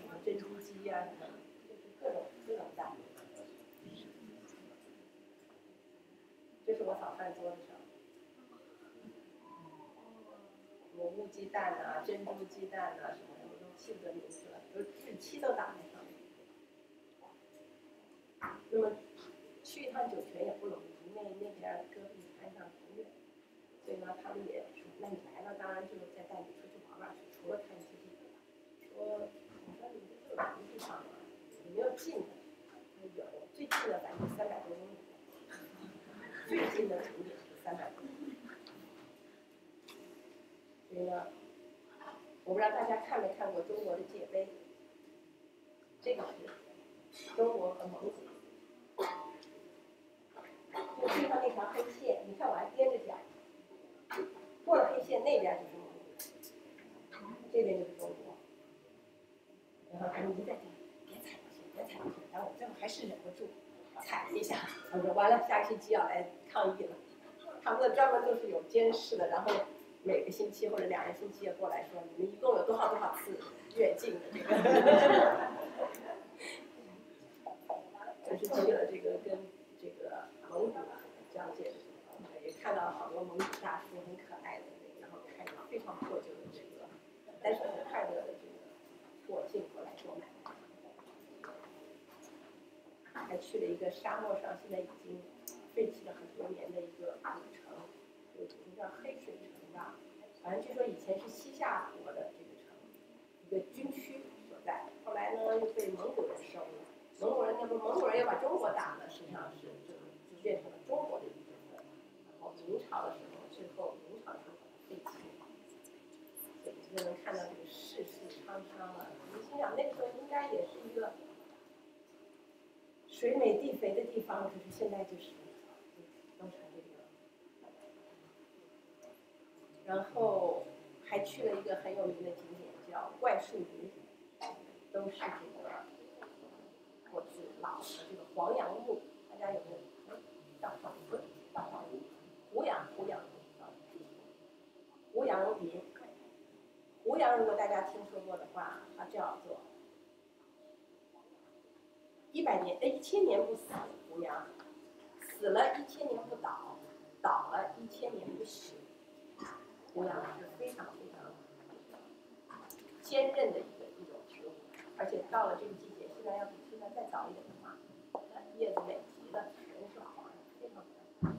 什么珍珠鸡啊什么，就是各种蛋。这是我早饭桌子上，蘑菇鸡蛋啊、珍珠鸡蛋啊什么的，我都记不得名字了，日期都打在上面。那么去一趟酒泉也不容易，因为那边戈壁滩上很远，所以呢，他们也说，那你来了，当然就再带你出去玩玩去，除了看基地。说，我说你们这有什么地方啊？有没有近的？有，最近的反正300多公里。最近的景点是300多公里。所以呢，我不知道大家看没看过中国的界碑，这个是中国和蒙古。就地上那条黑线，你看我还踮着脚，过了黑线那边就是蒙古，这边就是中国。然后他们一再讲，别踩过去，别踩过去，然后我最后还是忍不住踩了一下。我说完了，下个星期要来抗议了。他们的专门都是有监视的，然后每个星期或者2个星期也过来说，你们一共有多少次越境的这个。就是去了这个跟这个蒙古交界的地方，也看到好多蒙古大叔很可爱的，然后开着非常破旧的这个，但是很快乐的这个货进过来做买卖。还去了一个沙漠上现在已经废弃了很多年的一个古城，有一个叫黑水城吧，反正据说以前是西夏国的这个城，一个军区所在，后来呢又被蒙古人收了。蒙古人又把中国打了，实际上是就变成了中国的一部分。然后明朝的时候，最后明朝就废弃了，所以就能看到这个世事沧桑了。你心想那个时候应该也是一个水美地肥的地方，可是现在就是都成这个。然后还去了一个很有名的景点，叫怪树林，都是这个。过去老的这个黄杨木，大家有没有？叫黄不是叫黄木，胡杨胡杨林。胡杨如果大家听说过的话，它叫做1000年不死胡杨，死了1000年不倒，倒了1000年不朽。胡杨是非常非常坚韧的一种植物，而且到了这个季节，现在要比现在再早一点的话，叶子美极了，全是黄，非常漂亮。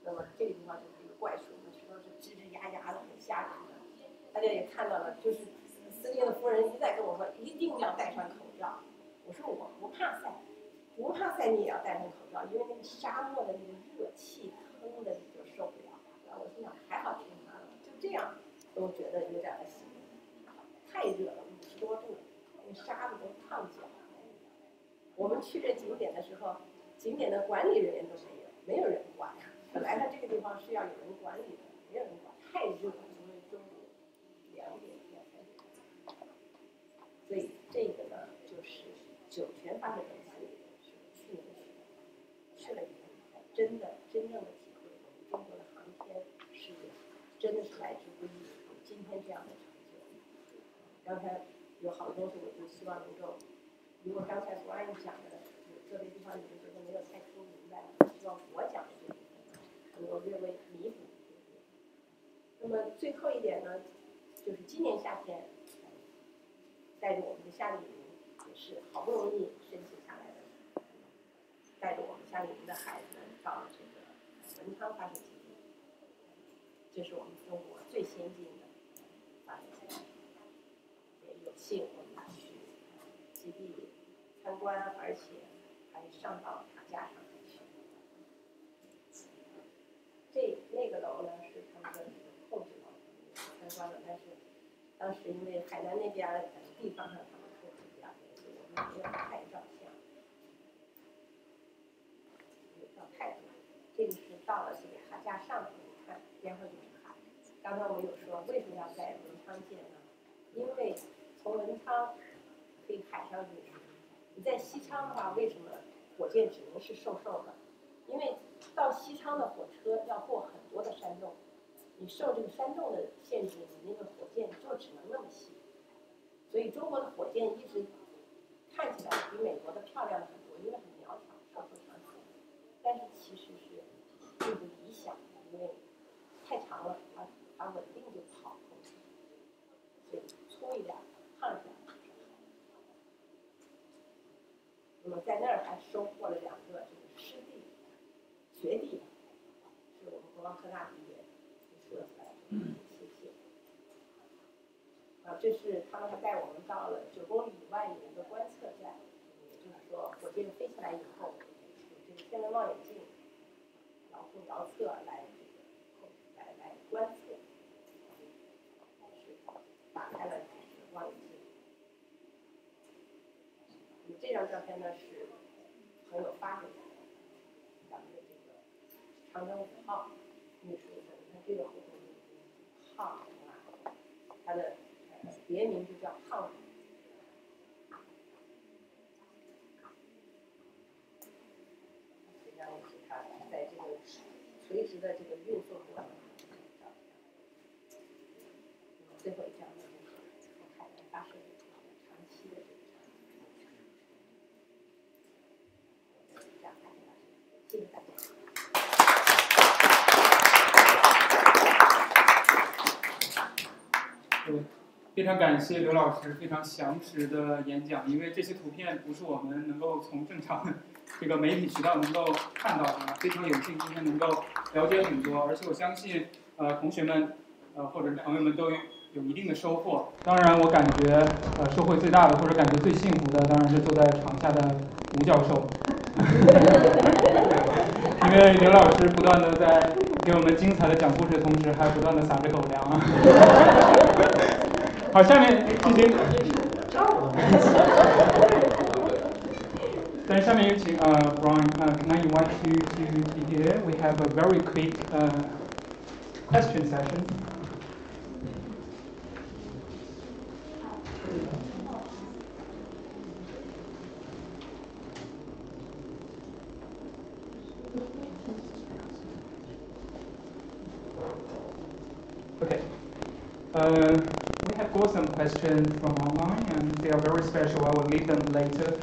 那么这个地方就是一个怪树，那说是吱吱呀呀的，很吓人的。大家也看到了，就是司令的夫人一再跟我说，一定要戴上口罩。我说我不怕晒，不怕晒你也要戴上口罩，因为那个沙漠的那个热气腾的你就受不了。然后我心想，还好听他了，就这样都觉得有点恶心，太热了，50多度，那沙子都烫脚。我们去这景点的时候，景点的管理人员都没有人管。本来它这个地方是要有人管理的，没有人管，太热了，因为中午2点才开始。真正的体会我们中国的航天事业真的是来之不易，有今天这样的成就。刚才有好多东西，我就希望能够，如果刚才所阿姨讲的有个别地方你们觉得没有太听明白，希望我讲的这部分能够略微弥补一点点。那么最后一点呢，就是今年夏天，带着我们的夏令营也是好不容易申请下来的，带着我们夏令营的孩子们到了这个文昌发射基地，这是我们中国最先进的发射基地，也有幸我们去基地参观，而且还上到塔架上去。那个楼呢是他们的控制楼，参观了，但是当时因为海南那边地方上他们控制比较严，所以我们没有拍照相，没有照太多。这个是到了这个塔架上头，你看边上就是海。刚才我们有说为什么要在文昌建呢？因为从文昌可以海上运输。你在西昌的话，为什么火箭只能是瘦的？因为到西昌的火车要过很多的山洞，你受这个山洞的限制，你那个火箭就只能那么细。所以中国的火箭一直看起来比美国的漂亮很多，因为很苗条，瘦长长。但是其实是并不理想，因为太长了，它稳定就不好控制。所以粗一点、胖一点。那么在那儿还收获了2个这个师弟、学弟，是我们国防科大毕业设出来的器械。这是他们还带我们到了9公里以外有一个观测站，也就是说火箭飞起来以后，有这个天文望远镜遥控遥测来观测，是打开了望远镜。这张照片呢是很有发展的，咱们的这个长征5号运输的，你看这个活动号啊，它的别名就叫胖子。这张也是它在这个垂直的这个运送过程中的照片。最后一张呢就是从海南发射的长期的这个。谢谢大家。对，非常感谢刘老师非常详实的演讲，因为这些图片不是我们能够从正常的这个媒体渠道能够看到的，非常有幸今天能够了解很多，而且我相信同学们或者是朋友们都有一定的收获。当然，我感觉收获最大的或者感觉最幸福的，当然是坐在场下的吴教授。因为刘老师不断的在给我们精彩的讲故事的同时，还不断的撒着狗粮啊。好，下面进行。但是下面有请Brian，can I invite you to be here? We have a very quick question session. Okay. We have got some questions from online, and they are very special. I will leave them later.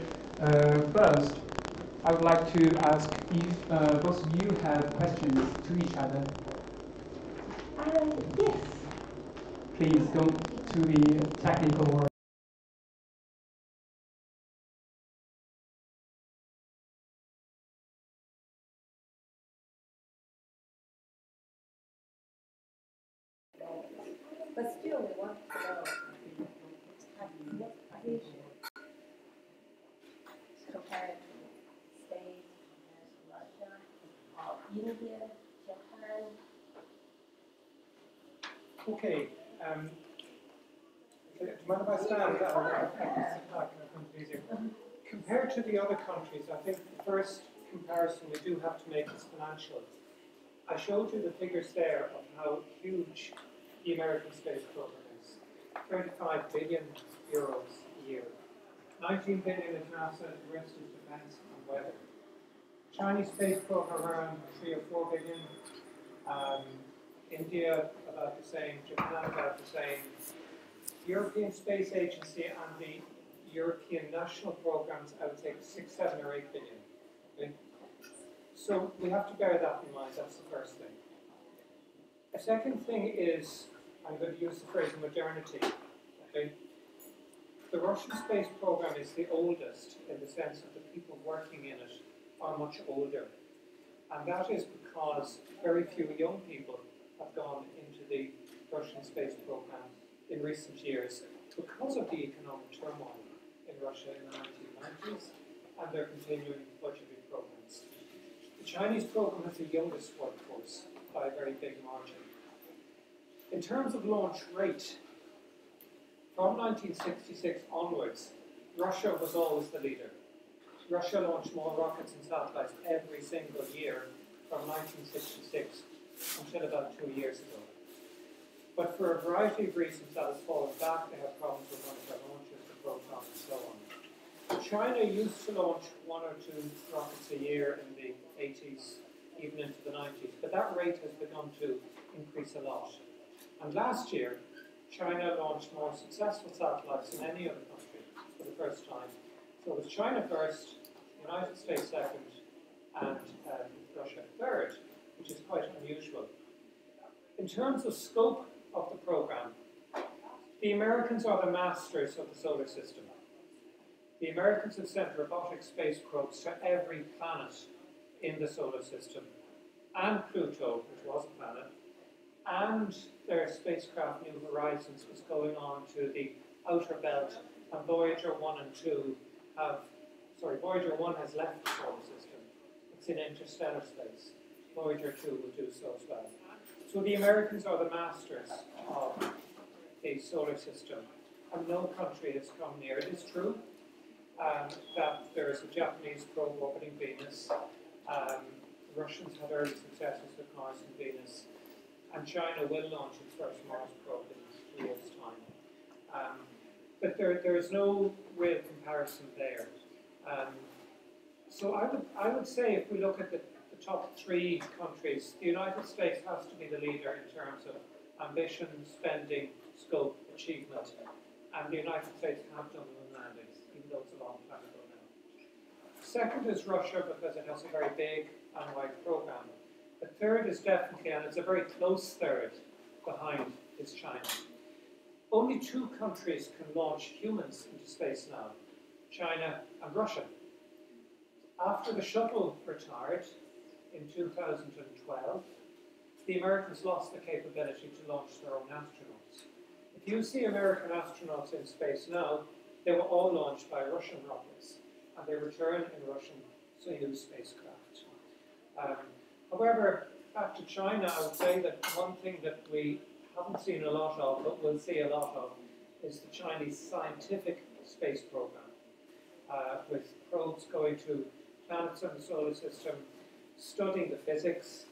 First, I would like to ask if both of you have questions to each other. Yes. Please don't to be technical or. But still, we want to know what position compared to States, Russia, India, Japan. Okay. Do you mind if I stand? Compared to the other countries, I think the first comparison we do have to make is financial. I showed you the figures there of how huge the American space program is. 35 billion euros a year. 19 billion is NASA, the rest is defense and weather. Chinese space program around 3 or 4 billion. India about the same, Japan about the same. European Space Agency and the European national programs, I would say 6, 7 or 8 billion. Okay? So we have to bear that in mind, that's the first thing. A second thing is, I'm going to use the phrase modernity. Okay? The Russian space program is the oldest in the sense that the people working in it are much older. And that is because very few young people have gone into the Russian space program in recent years because of the economic turmoil in Russia in the 1990s and their continuing budgetary programs. The Chinese program has the youngest workforce by a very big margin. In terms of launch rate, from 1966 onwards, Russia was always the leader. Russia launched more rockets and satellites every single year from 1966 until about 2 years ago. But for a variety of reasons that has fallen back. They have problems with one of their launches, the Proton and so on. China used to launch 1 or 2 rockets a year in the 80s, even into the 90s, but that rate has begun to increase a lot. And last year, China launched more successful satellites than any other country for the first time. So it was China first, United States second, and Russia third, which is quite unusual. In terms of scope of the program, the Americans are the masters of the solar system. The Americans have sent robotic space probes to every planet in the solar system, and Pluto, which was a planet, and their spacecraft New Horizons was going on to the outer belt, and Voyager 1 and 2 have, Voyager 1 has left the solar system. It's in interstellar space. Voyager 2 will do so as well. So the Americans are the masters of the solar system, and no country has come near. It is true that there is a Japanese probe orbiting Venus. The Russians had early successes with Mars and Venus, and China will launch its first Mars probe in 3 years' time. But there is no real comparison there. So I would say if we look at the top 3 countries, the United States has to be the leader in terms of ambition, spending, scope, achievement, and the United States have done moon landings, even though it's a long time ago now. Second is Russia, because it has a very big and wide program. The third is definitely, and it's a very close third behind, is China. Only 2 countries can launch humans into space now, China and Russia. After the shuttle retired in 2012, the Americans lost the capability to launch their own astronauts. If you see American astronauts in space now, they were all launched by Russian rockets, and they return in Russian Soyuz spacecraft. However, back to China, I would say that one thing that we haven't seen a lot of, but we'll see a lot of, is the Chinese scientific space program, with probes going to planets in the solar system, studying the physics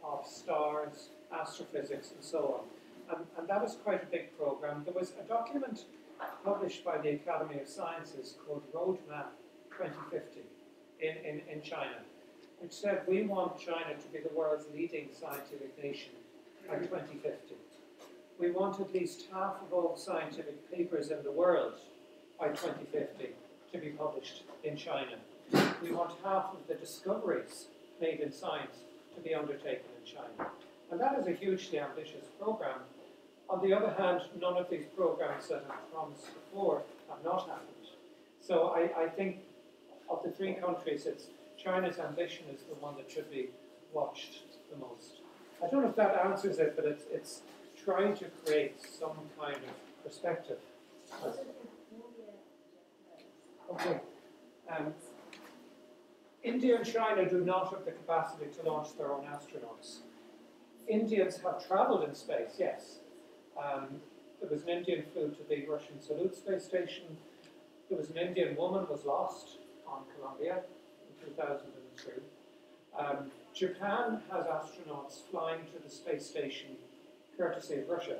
of stars, astrophysics, and so on. And that is quite a big program. There was a document published by the Academy of Sciences called Roadmap 2050 in China, which said we want China to be the world's leading scientific nation by 2050. We want at least half of all scientific papers in the world by 2050 to be published in China. We want half of the discoveries made in science to be undertaken in China. And that is a hugely ambitious program. On the other hand, none of these programs that have promised before have not happened. So I think of the 3 countries, it's China's ambition is the one that should be watched the most. I don't know if that answers it, but it's trying to create some kind of perspective. Okay. India and China do not have the capacity to launch their own astronauts. Indians have traveled in space, yes. There was an Indian flew to the Russian Salyut space station. There was an Indian woman was lost on Columbia in 2003. Japan has astronauts flying to the space station courtesy of Russia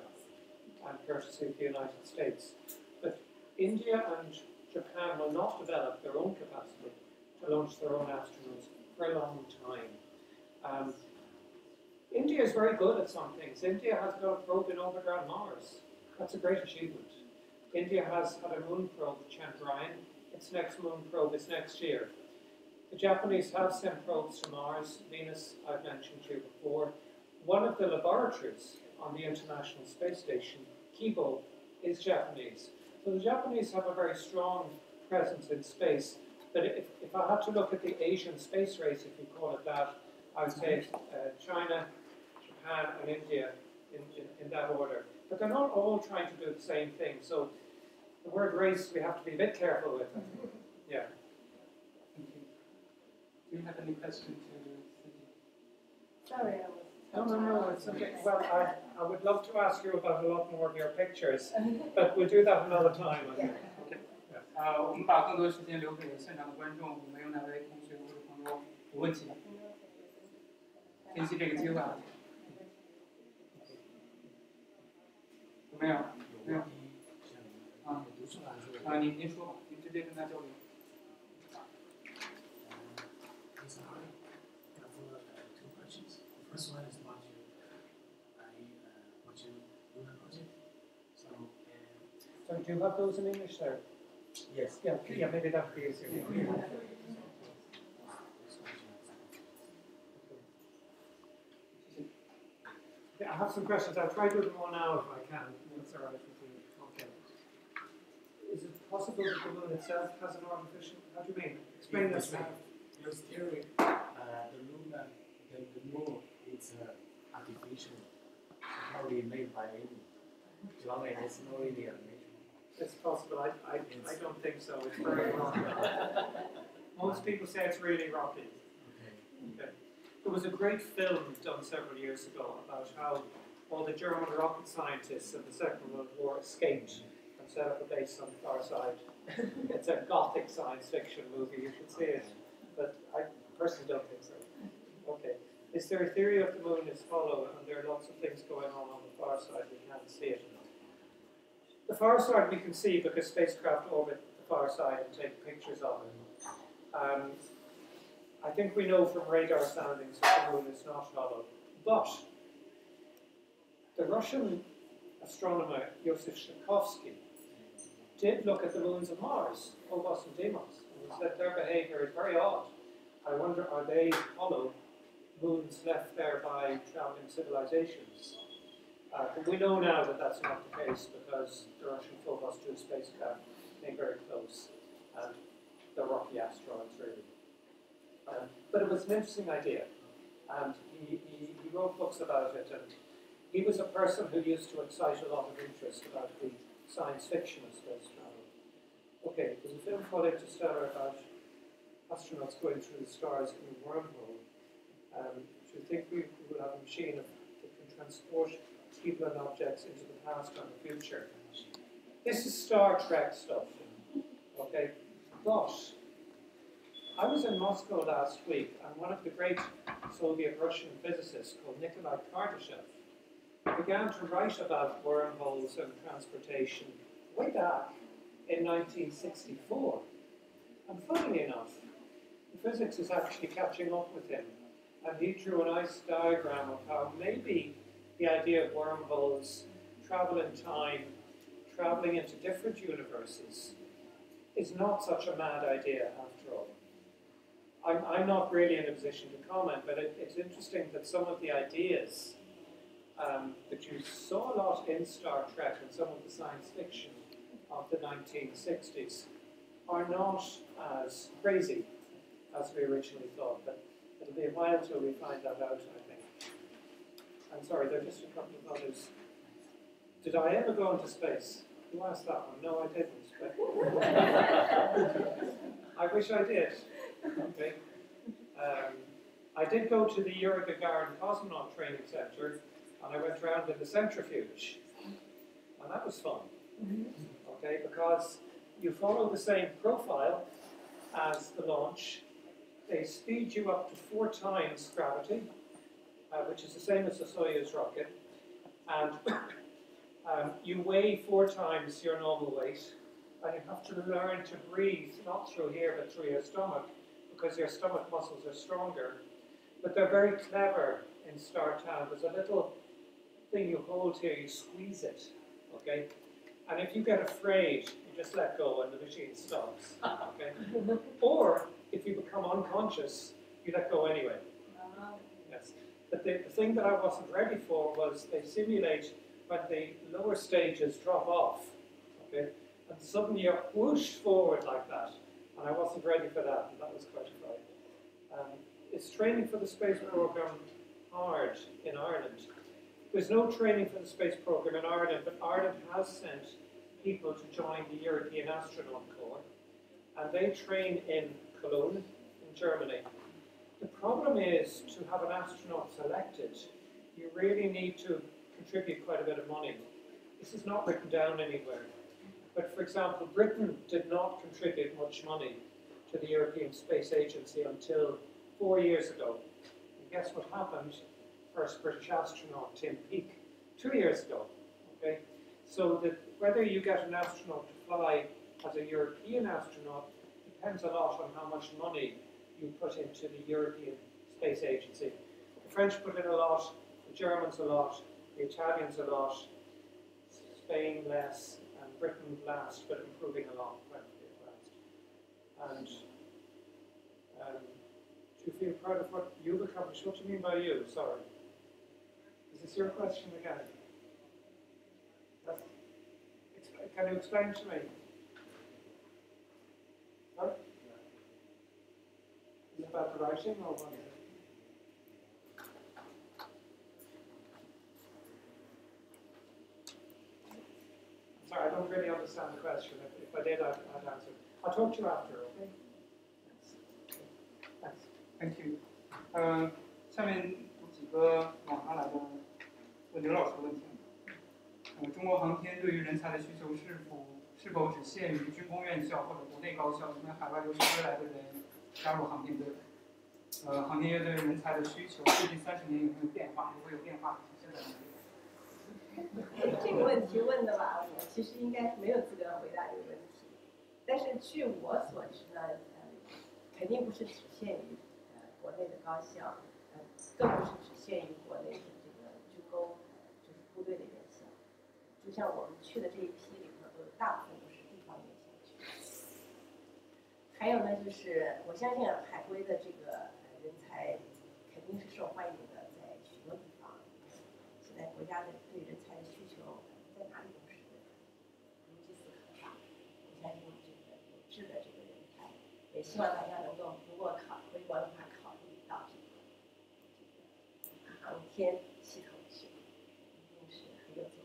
and courtesy of the United States. But India and Japan will not develop their own capacity to launch their own astronauts for a long time. India is very good at some things. India has got a probe in orbit around Mars. That's a great achievement. India has had a moon probe, Chandrayaan. Its next moon probe is next year. The Japanese have sent probes to Mars. Venus, I've mentioned to you before. One of the laboratories on the International Space Station, Kibo, is Japanese. So the Japanese have a very strong presence in space. But if I had to look at the Asian space race, if you call it that, I would say China, Japan, and India in that order. But they're not all trying to do the same thing. So the word race we have to be a bit careful with. Yeah. Thank you. Do you have any question to Sorry, I was. No, it's okay. Well, I would love to ask you about a lot more of your pictures, but we'll do that another time, I think. Okay. 我们把更多时间留给现场的观众，有没有哪位同学或者朋友有问题？珍惜这个机会。有没有？没有。您说吧，您直接跟他交流。First one is about your lunar project. So do you have those in English there? Yes. Yeah, maybe that would be easier. Yeah, I have some questions. I'll try to do them all now if I can. That's all right with you. Okay. Is it possible that the moon itself has an artificial? How do you mean? Explain this to me. Your theory, the moon is artificial, probably made by alien. As long as it's no alien. It's possible. I don't think so. It's very wrong. Most people say it's really rocky. Okay. There was a great film done several years ago about how all the German rocket scientists in the Second World War escaped and set up a base on the far side. It's a gothic science fiction movie. You should see it. But I personally don't think so. Okay. Is there a theory of the moon is hollow and there are lots of things going on the far side? We can't see it. The far side we can see because spacecraft orbit the far side and take pictures of it. I think we know from radar soundings that the moon is not hollow. But the Russian astronomer Yosef Shklakovsky did look at the moons of Mars, Phobos and Deimos, and he said their behavior is very odd. I wonder, are they hollow moons left there by traveling civilizations? But we know now that that's not the case because the Russian Phobos 2 spacecraft came very close and the rocky asteroids really. But it was an interesting idea, and he wrote books about it, and he was a person who used to excite a lot of interest about the science fiction of space travel. Okay, there's a film called Interstellar about astronauts going through the stars in a wormhole. Do you think we will have a machine that can transport people and objects into the past and the future? This is Star Trek stuff, okay? But I was in Moscow last week, and one of the great Soviet-Russian physicists called Nikolai Kardashev began to write about wormholes and transportation way back in 1964. And funnily enough, the physics is actually catching up with him. And he drew a nice diagram of how maybe the idea of wormholes, travel in time, traveling into different universes, is not such a mad idea after all. I'm not really in a position to comment, but it's interesting that some of the ideas that you saw a lot in Star Trek and some of the science fiction of the 1960s are not as crazy as we originally thought. But it'll be a while till we find that out, I think. I'm sorry, there are just a couple of others. Did I ever go into space? Who asked that one? No, I didn't. But I wish I did. Okay. I did go to the Yuri Gagarin Cosmonaut Training Center, and I went around in the centrifuge, and that was fun. Okay, because you follow the same profile as the launch. They speed you up to 4 times gravity, which is the same as the Soyuz rocket, and you weigh 4 times your normal weight, and you have to learn to breathe, not through here, but through your stomach, because your stomach muscles are stronger. But they're very clever in start time. There's a little thing you hold here, you squeeze it, okay? And if you get afraid, you just let go and the machine stops, okay? Or if you become unconscious, you let go anyway. Yes. But the thing that I wasn't ready for was they simulate when the lower stages drop off, okay? And suddenly you're whooshed forward like that. And I wasn't ready for that, and that was quite frightening. Is training for the space program hard in Ireland? There's no training for the space program in Ireland, but Ireland has sent people to join the European Astronaut Corps, and they train in Cologne, in Germany. The problem is, to have an astronaut selected, you really need to contribute quite a bit of money. This is not written down anywhere. But for example, Britain did not contribute much money to the European Space Agency until 4 years ago. And guess what happened? First British astronaut, Tim Peake, 2 years ago. Okay? So that whether you get an astronaut to fly as a European astronaut depends a lot on how much money you put into the European Space Agency. The French put in a lot, the Germans a lot, the Italians a lot, Spain less, and Britain last, but improving a lot, quite a bit last. And do you feel proud of what you've accomplished? What do you mean by you? Sorry. Is this your question again? Can you explain to me? No? Is it about the writing or what? Sorry, I don't really understand the question. If I did, I'd answer. I'll talk to you after, okay? Thanks. Thank you. 下面有几个网上来的问刘老师的问题。中国航天对于人才的需求是否只限于军工院校或者国内高校？因为海外留学归来的人加入航天队，航天乐队人才的需求最近30年有没有变化？如果有变化，现在这个问题问的吧，我其实应该没有资格回答这个问题。但是据我所知呢，肯定不是只限于国内的高校，更不是只限于国内的这个军工，就是部队的院校。就像我们去的这一批里头，都大部分都是地方院校去。还有呢，就是我相信海归的这个人才肯定是受欢迎的，在许多地方。现在国家的对人才的需求在哪里都是如饥似渴吧。我相信这个有志的这个人才，也希望大家能够如果回国的话，考虑到这个航天系统去，一定是很有作用。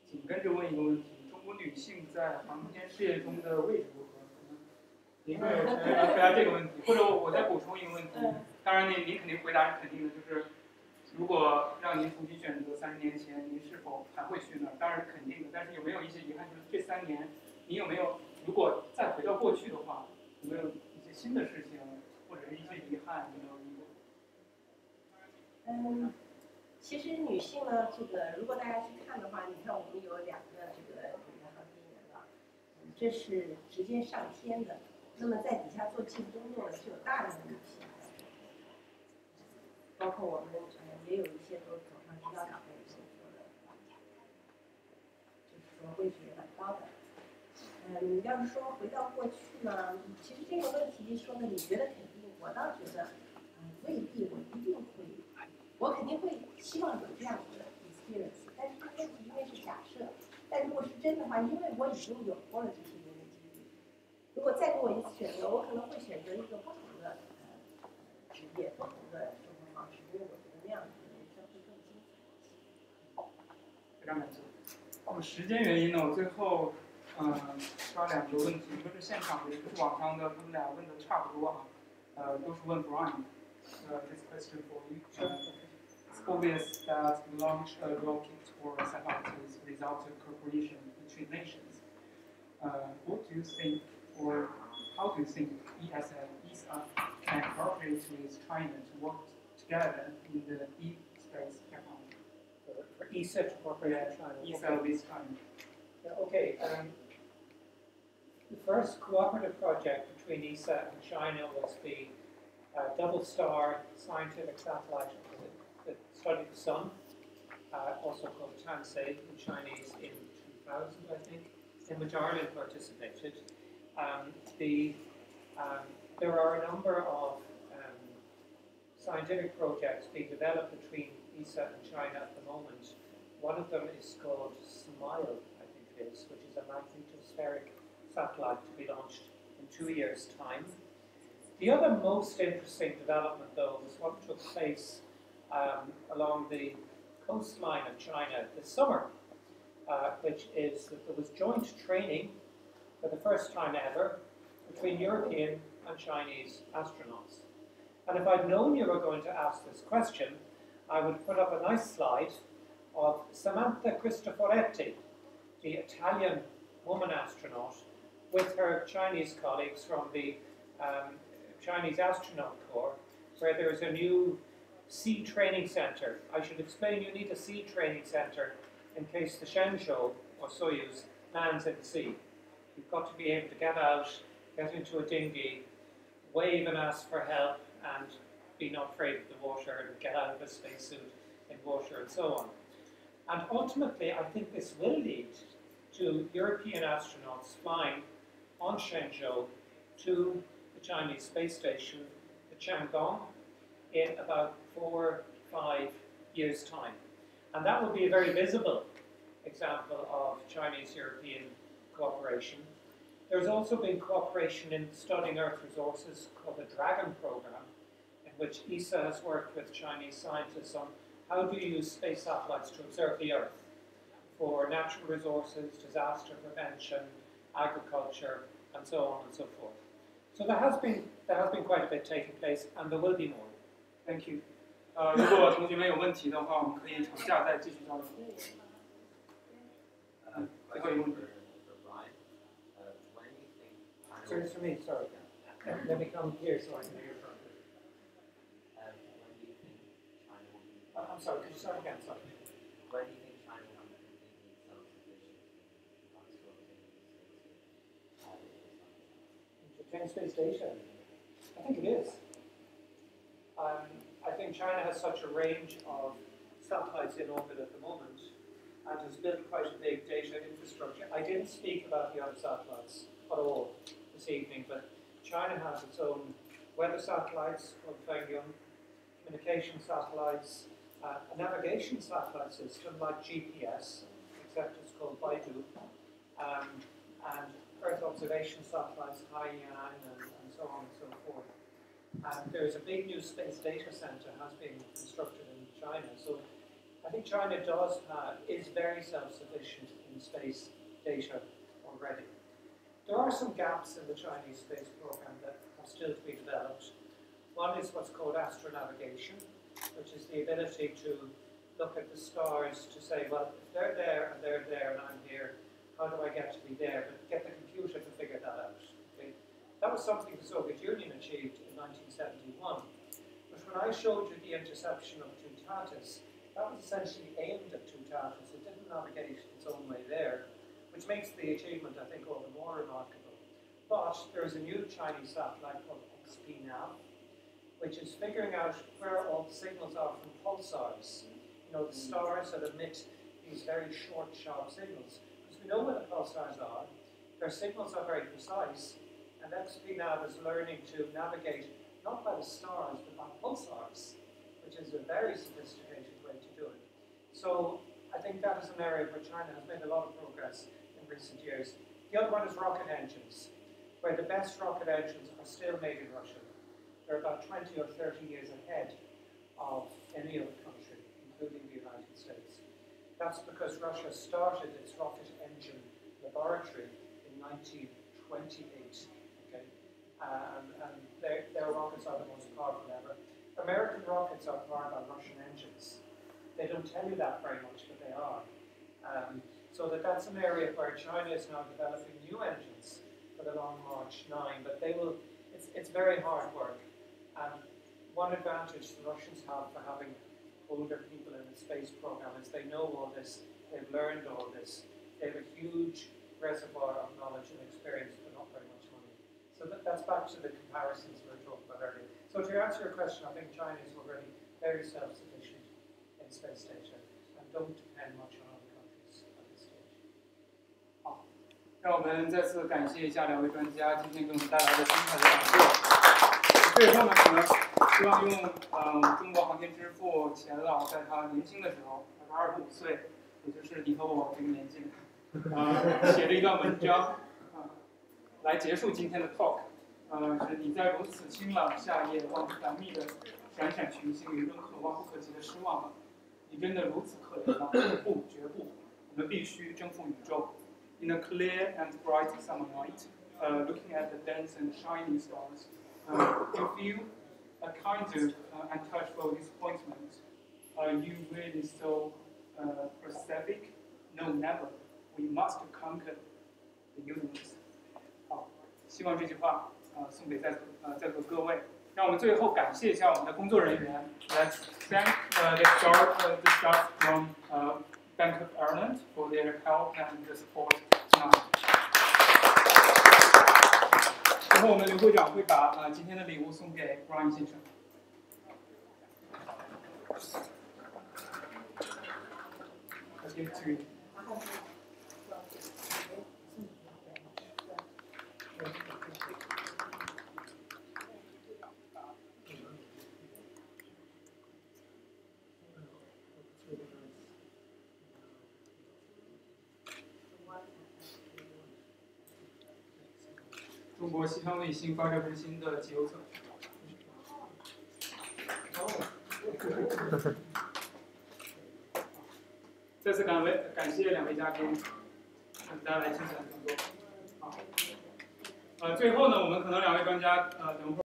紧跟着问一个问题：中国女性在航天事业中的位置如何？您会回答这个问题，或者我再补充一个问题。当然您肯定回答是肯定的，就是如果让您重新选择30年前，您是否还会去那儿？当然是肯定的，但是有没有一些遗憾？就是这3年，您有没有如果再回到过去的话，有没有一些新的事情，或者是一些遗憾？有没有？其实女性呢，这个如果大家去看的话，你看我们有2个这个女的航天员了，这是直接上天的。那么在底下做技术工作的是有大量的女性，包括我们也有一些都走上指导岗位工作的，就是说位置也蛮高的。要是说回到过去呢，其实这个问题说的你觉得肯定，我倒觉得未必我一定会，我肯定会希望有这样的 experience， 但是这个问题因为是假设，但如果是真的话，因为我已经有过了这些年的经历。如果再给我一次选择，我可能会选择一个不同的职业、不同的生活方式，因为我觉得那样子的人生会更精彩。非常感谢。时间原因呢，我最后刷2个问题，一个是现场的，一个是网上的，他们俩问的差不多啊，都是问 Brian。This question for you. It's obvious that the launch a rocket or a satellite is a result of cooperation between nations. What do you think, or how do you think ESA can cooperate with China to work together in the deep space technology? For ESA to cooperate with China. ESA with China. Yeah, okay. The first cooperative project between ESA and China was the double star scientific satellite that studied the sun, also called Tansei in Chinese, in 2000, I think, in which Ireland participated. There are a number of scientific projects being developed between ESA and China at the moment. One of them is called SMILE, I think it is, which is a magnetospheric satellite to be launched in 2 years' time. The other most interesting development, though, was what took place along the coastline of China this summer, which is that there was joint training for the first time ever between European and Chinese astronauts. And if I'd known you were going to ask this question, I would put up a nice slide of Samantha Cristoforetti, the Italian woman astronaut, with her Chinese colleagues from the Chinese Astronaut Corps, where there is a new sea training center. I should explain, you need a sea training center in case the Shenzhou or Soyuz lands in the sea. You've got to be able to get out, get into a dinghy, wave and ask for help, and be not afraid of the water, and get out of a spacesuit in water, and so on. And ultimately, I think this will lead to European astronauts flying on Shenzhou to the Chinese space station, the Tiangong, in about 4 or 5 years' time. And that will be a very visible example of Chinese-European cooperation. There's also been cooperation in studying Earth resources called the Dragon program, in which ESA has worked with Chinese scientists on how do you use space satellites to observe the Earth for natural resources, disaster prevention, agriculture, and so on and so forth. So there has been quite a bit taking place, and there will be more. Thank you. 如果同学们有问题的话，我们可以场下再继续交流。最后一个问题。So it's for me, sorry. Let me come here so I can hear from you. I'm sorry, could you start again? Sorry. When do you think China will be completely self-sufficient in regards to obtaining space data? I think it is. I think China has such a range of satellites in orbit at the moment and has built quite a big data infrastructure. I didn't speak about the other satellites at all this evening, but China has its own weather satellites called Fengyun, communication satellites, a navigation satellite system like GPS, except it's called Baidu, and Earth observation satellites, Haiyan, and so on and so forth. And there's a big new space data center has been constructed in China. So I think China is very self-sufficient in space data already. There are some gaps in the Chinese space program that have still to be developed. One is what's called astronavigation, which is the ability to look at the stars to say, well, if they're there and I'm here, how do I get to be there? But get the computer to figure that out. Okay? That was something the Soviet Union achieved in 1971. But when I showed you the interception of Tutatis, that was essentially aimed at Tutatis. It didn't navigate its own way there, which makes the achievement, I think, all the more remarkable. But there's a new Chinese satellite called ACPI, which is figuring out where all the signals are from pulsars. You know, the stars that emit these very short, sharp signals. Because we know where the pulsars are, their signals are very precise, and ACPI is learning to navigate not by the stars, but by pulsars, which is a very sophisticated way to do it. So I think that is an area where China has made a lot of progress in recent years. The other one is rocket engines, where the best rocket engines are still made in Russia. They're about 20 or 30 years ahead of any other country, including the United States. That's because Russia started its rocket engine laboratory in 1928. Okay? And their rockets are the most powerful ever. American rockets are powered by Russian engines. They don't tell you that very much, but they are. So that's an area where China is now developing new engines for the Long March 9, but it's very hard work. And one advantage the Russians have for having older people in the space program is they know all this, they've learned all this, they have a huge reservoir of knowledge and experience, but not very much money. So that's back to the comparisons we were talking about earlier. So to answer your question, I think China is already very self-sufficient in space data and don't depend much on other countries at this stage. 好，让我们再次感谢一下两位专家今天给我们带来的精彩的讲座。最后呢，可能希望用中国航天之父钱老在他年轻的时候，他25岁，也就是你和我这个年纪，写的一段文章来结束今天的 talk。是你在如此清朗夏夜望着繁密的闪闪群星，有一种可望不可及的失望吗？你真的如此可怜吗？不，绝不，我们必须征服宇宙。In a clear and bright summer night, looking at the dense and shining stars, you feel a kind of untouchable disappointment. Are you really so pacific? No, never. We must conquer the universe. 好，希望这句话送给在座各位。让我们最后感谢一下我们的工作人员。Let's thank the staff from Bank of Ireland for their help and the support tonight. 最后，我们刘会长会把今天的礼物送给 Brian 先生。I give to you. 中国西昌卫星发射中心的集邮册。再次感谢两位嘉宾，带来精彩的讲座。好，最后呢，我们可能两位专家等会儿。